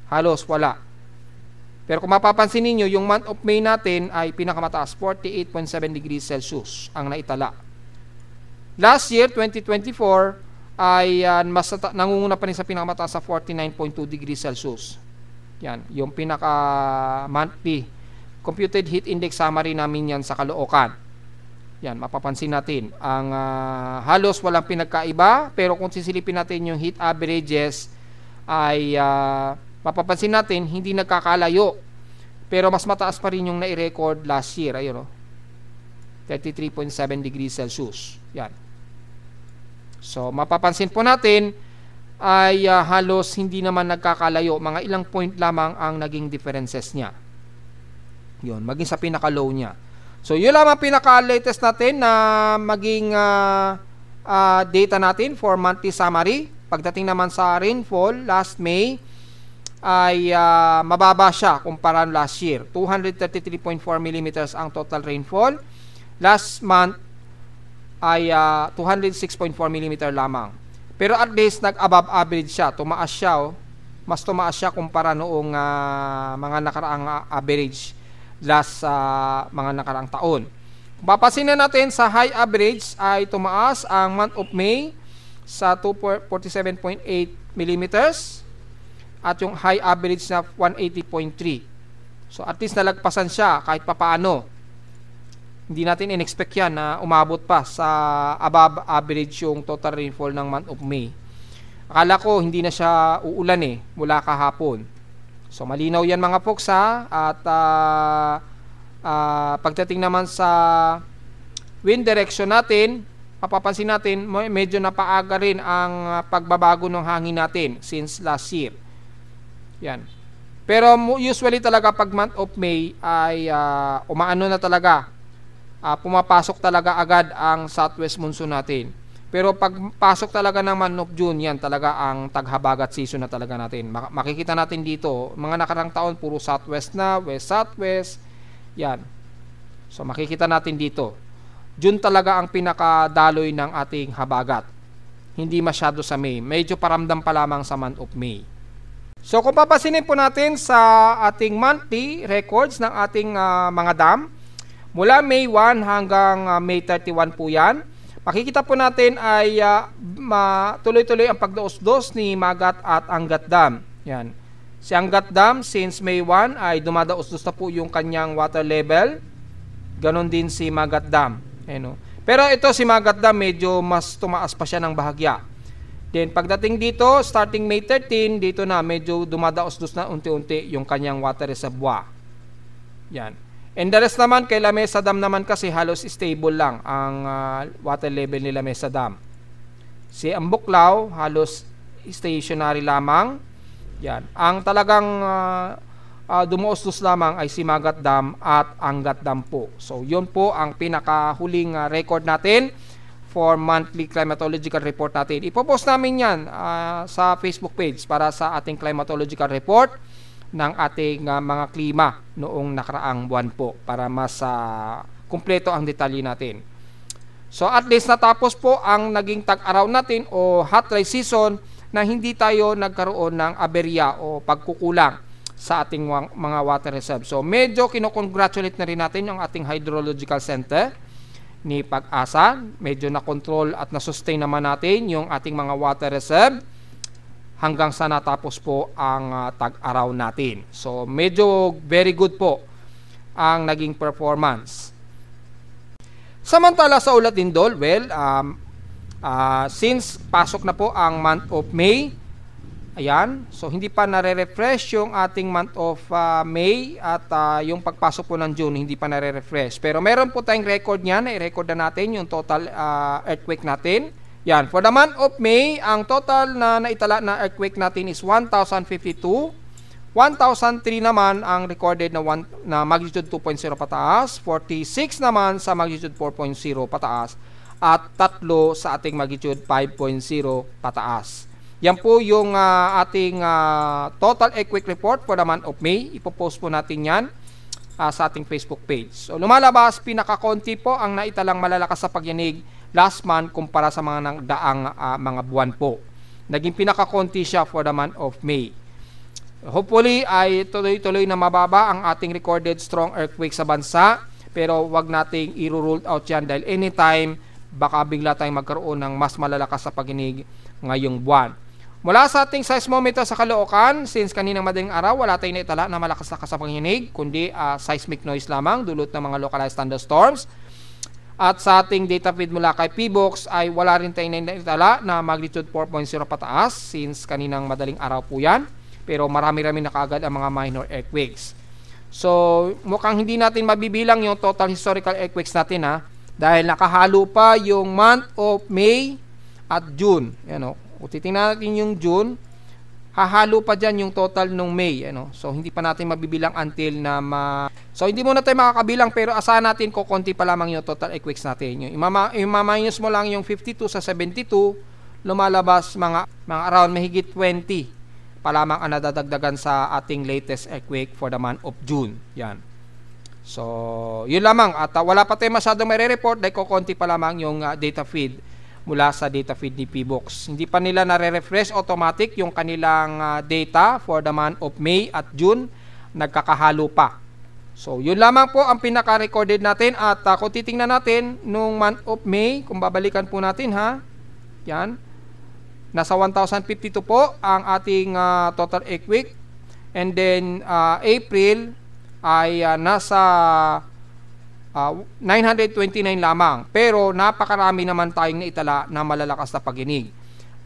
Halos wala. Pero kung mapapansin niyo yung month of May natin ay pinakamataas, 48.7 degrees Celsius ang naitala. Last year, 2024, ay nangunguna pa rin sa pinakamataas sa 49.2 degrees Celsius. Yan, yung pinaka-monthly computed heat index summary namin yan sa Caloocan. Yan, mapapansin natin. Ang halos walang pinagkaiba, pero kung sisilipin natin yung heat averages, ay mapapansin natin, hindi nagkakalayo. Pero mas mataas pa rin yung nai-record last year. Ayun, 33.7 degrees Celsius. Yan. So, mapapansin po natin, ay halos hindi naman nagkakalayo. Mga ilang point lamang ang naging differences niya. Yun, maging sa pinaka-low niya. So, yun lang ang pinaka-latest natin na maging data natin for monthly summary. Pagdating naman sa rainfall, last May, ay mababa siya kumpara last year. 233.4 mm ang total rainfall. Last month ay 206.4 mm lamang. Pero at least nag-above average siya. Tumaas siya. Mas tumaas siya kumpara noong mga nakaraang average last sa mga nakaraang taon. Kung papansin natin sa high average ay tumaas ang month of May sa 247.8 mm at yung high average na 180.3. So at least nalagpasan siya kahit papaano. Hindi natin in-expect yan na umabot pa sa above average yung total rainfall ng month of May. Akala ko hindi na siya uulan mula kahapon. So malinaw yan mga folks ha. At pagdating naman sa wind direction natin, mapapansin natin medyo napaaga rin ang pagbabago ng hangin natin since last year. Yan. Pero usually talaga pag month of May ay umaano na talaga. Pumapasok talaga agad ang southwest monsoon natin. Pero pag pasok talaga ng month of June, yan talaga ang taghabagat season na talaga natin. Makikita natin dito, mga nakarang taon puro southwest na, west-southwest. Yan. So makikita natin dito. June talaga ang pinakadaloy ng ating habagat. Hindi masyado sa May. Medyo paramdam pa lamang sa month of May. So kung papasinin po natin sa ating monthly records ng ating mga dam, mula May 1 hanggang May 31 po yan. Makikita po natin ay tuloy-tuloy ang pagdaos-dos ni Magat at Angat Dam. Yan. Si Angat Dam since May 1 ay dumadaos-dos na po yung kanyang water level. Ganon din si Magat Dam. Pero ito si Magat Dam medyo mas tumaas pa siya ng bahagya. Then pagdating dito, starting May 13, dito na medyo dumadaos-dos na unti-unti yung kanyang water reservoir. Yan. And the rest naman, kay La Mesa Dam naman kasi halos stable lang ang water level ni La Mesa Dam. Si Ambuklaw, halos stationary lamang. Yan. Ang talagang dumuos-dos lamang ay si Magat Dam at Angat Dam po. So, yun po ang pinakahuling record natin for monthly climatological report natin. Ipopost namin yan sa Facebook page para sa ating climatological report ng ating mga klima noong nakaraang buwan po para mas kumpleto ang detalye natin. So at least natapos po ang naging tag-araw natin o hot dry season na hindi tayo nagkaroon ng aberya o pagkukulang sa ating mga water reserve. So medyo kinocongratulate na rin natin yung ating hydrological center ni Pag-asa. Medyo na-control at na-sustain naman natin yung ating mga water reserve hanggang sa natapos po ang tag-araw natin. So, medyo very good po ang naging performance. Samantala sa ulat din Dol, well, since pasok na po ang month of May, ayan, so hindi pa nare-refresh yung ating month of May at yung pagpasok po ng June, hindi pa nare-refresh. Pero meron po tayong record niyan, i-record na natin yung total earthquake natin. Yan, for the month of May, ang total na naitala na earthquake natin is 1,052. 1,003 naman ang recorded na magnitude 2.0 pataas, 46 naman sa magnitude 4.0 pataas, at 3 sa ating magnitude 5.0 pataas. Yan po yung ating total earthquake report for the month of May. Ipopost po natin yan sa ating Facebook page. So lumalabas, pinakakonti po ang naitalang malalakas sa pagyanig last month kumpara sa mga nagdaang mga buwan po. Naging pinakakonti siya for the month of May. Hopefully ay tuloy-tuloy na mababa ang ating recorded strong earthquake sa bansa, pero wag nating i-rule out yan dahil anytime baka bigla tayong magkaroon ng mas malalakas sa pagyanig ngayong buwan. Mula sa ating seismometer sa Caloocan, since kaninang madaling araw wala tayong naitala na malakas na pagyanig, kundi seismic noise lamang dulot ng mga localized thunderstorms. At sa ating data feed mula kay PBOX ay wala rin tayong naitala na magnitude 4.0 pataas since kaninang madaling araw po yan. Pero marami-rami na kaagad ang mga minor earthquakes. So mukhang hindi natin mabibilang yung total historical earthquakes natin dahil nakahalo pa yung month of May at June. Yan, kung titingnan natin yung June, hahalo pa dyan yung total nung May. So hindi pa natin mabibilang until na So hindi muna tayo makakabilang pero asahan natin ko konti pa lamang yung total earthquakes natin. Yung ima-minus mo lang yung 52 sa 72, lumalabas mga around mahigit 20 pa lamang ang nadadagdagan sa ating latest earthquake for the month of June. Yan. So yun lamang at wala pa tayo masyadong may re-report dahil konti pa lamang yung data feed mula sa data feed ni PBOX. Hindi pa nila nare-refresh automatic yung kanilang data for the month of May at June. Nagkakahalo pa. So, yun lamang po ang pinaka-recorded natin at kung titingnan natin nung month of May, kung babalikan po natin ha, yan, nasa 1,052 po ang ating total earthquake, and then April ay nasa 929 lamang, pero napakarami naman tayong naitala na malalakas na pagginig,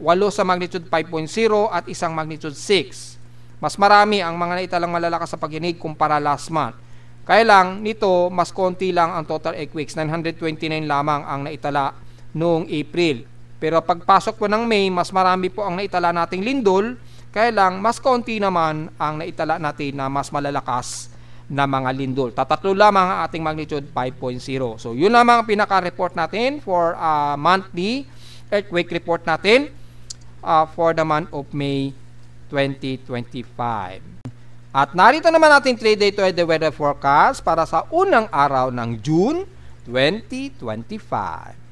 8 sa magnitude 5.0 at isang magnitude 6. Mas marami ang mga naitalang malalakas na pagginig kumpara last month. Kaya lang, nito, mas konti lang ang total earthquakes. 929 lamang ang naitala noong April. Pero pagpasok po ng May, mas marami po ang naitala nating lindol. Kaya lang, mas konti naman ang naitala natin na mas malalakas na mga lindol. Tatatlo lamang ang ating magnitude 5.0. So, yun lamang ang pinaka-report natin for monthly earthquake report natin for the month of May 2025. At narito naman natin 3-day to the weather forecast para sa unang araw ng June 2025.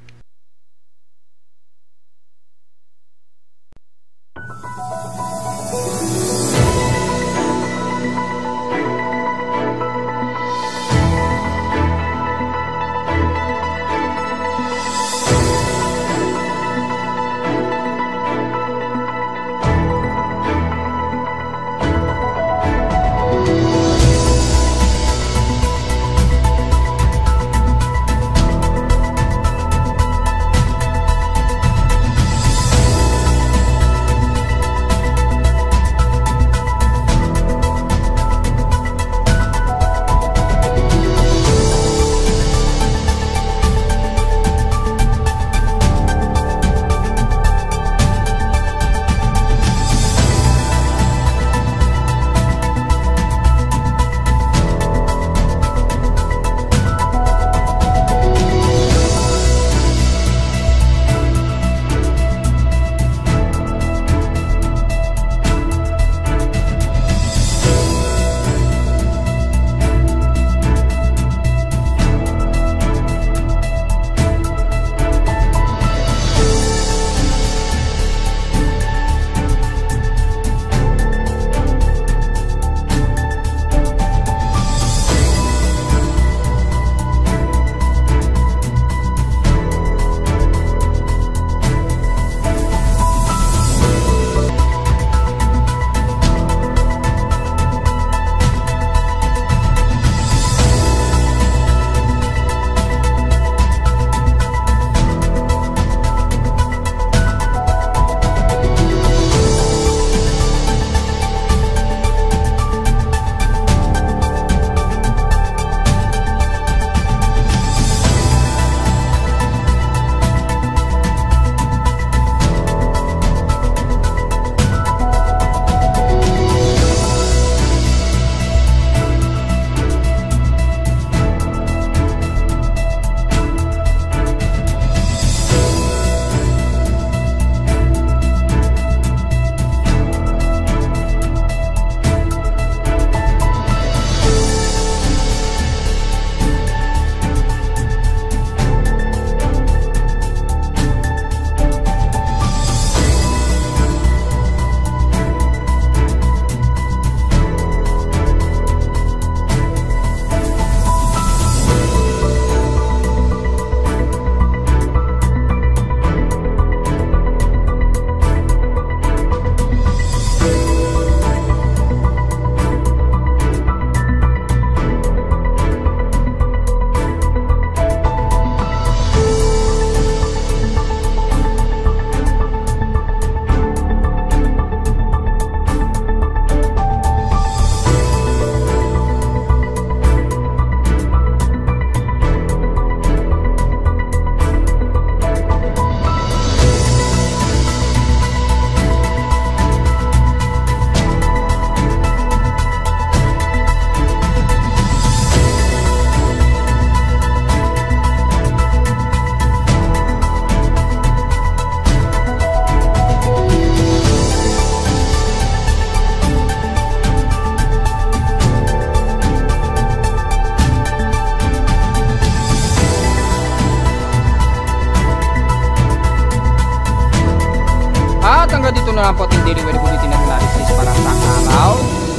hanggang dito na lang po ating daily weather bulletin na analysis para sa araw,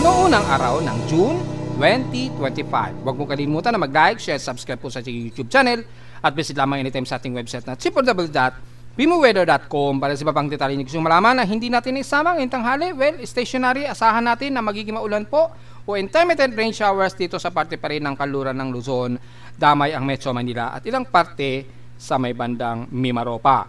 noong unang araw ng June 2025. Huwag mo kalimutan na mag-like, share, subscribe po sa ating YouTube channel at visit lamang anytime sa ating website na www.bimoweather.com para sa iba pang detalye na gusto malaman na hindi natin isama ngayong tanghali. Well, stationary, asahan natin na magiging maulan po o intermittent rain showers dito sa parte pa rin ng kanluran ng Luzon, damay ang Metro Manila at ilang parte sa may bandang Mimaropa.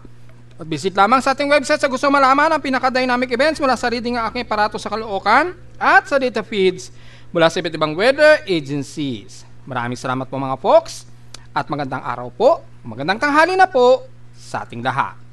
At visit lamang sa ating website sa gusto malaman ang pinaka-dynamic events mula sa reading ng aking aparato sa Caloocan at sa data feeds mula sa iba't ibang weather agencies. Maraming salamat po mga folks at magandang araw po, magandang tanghali na po sa ating lahat.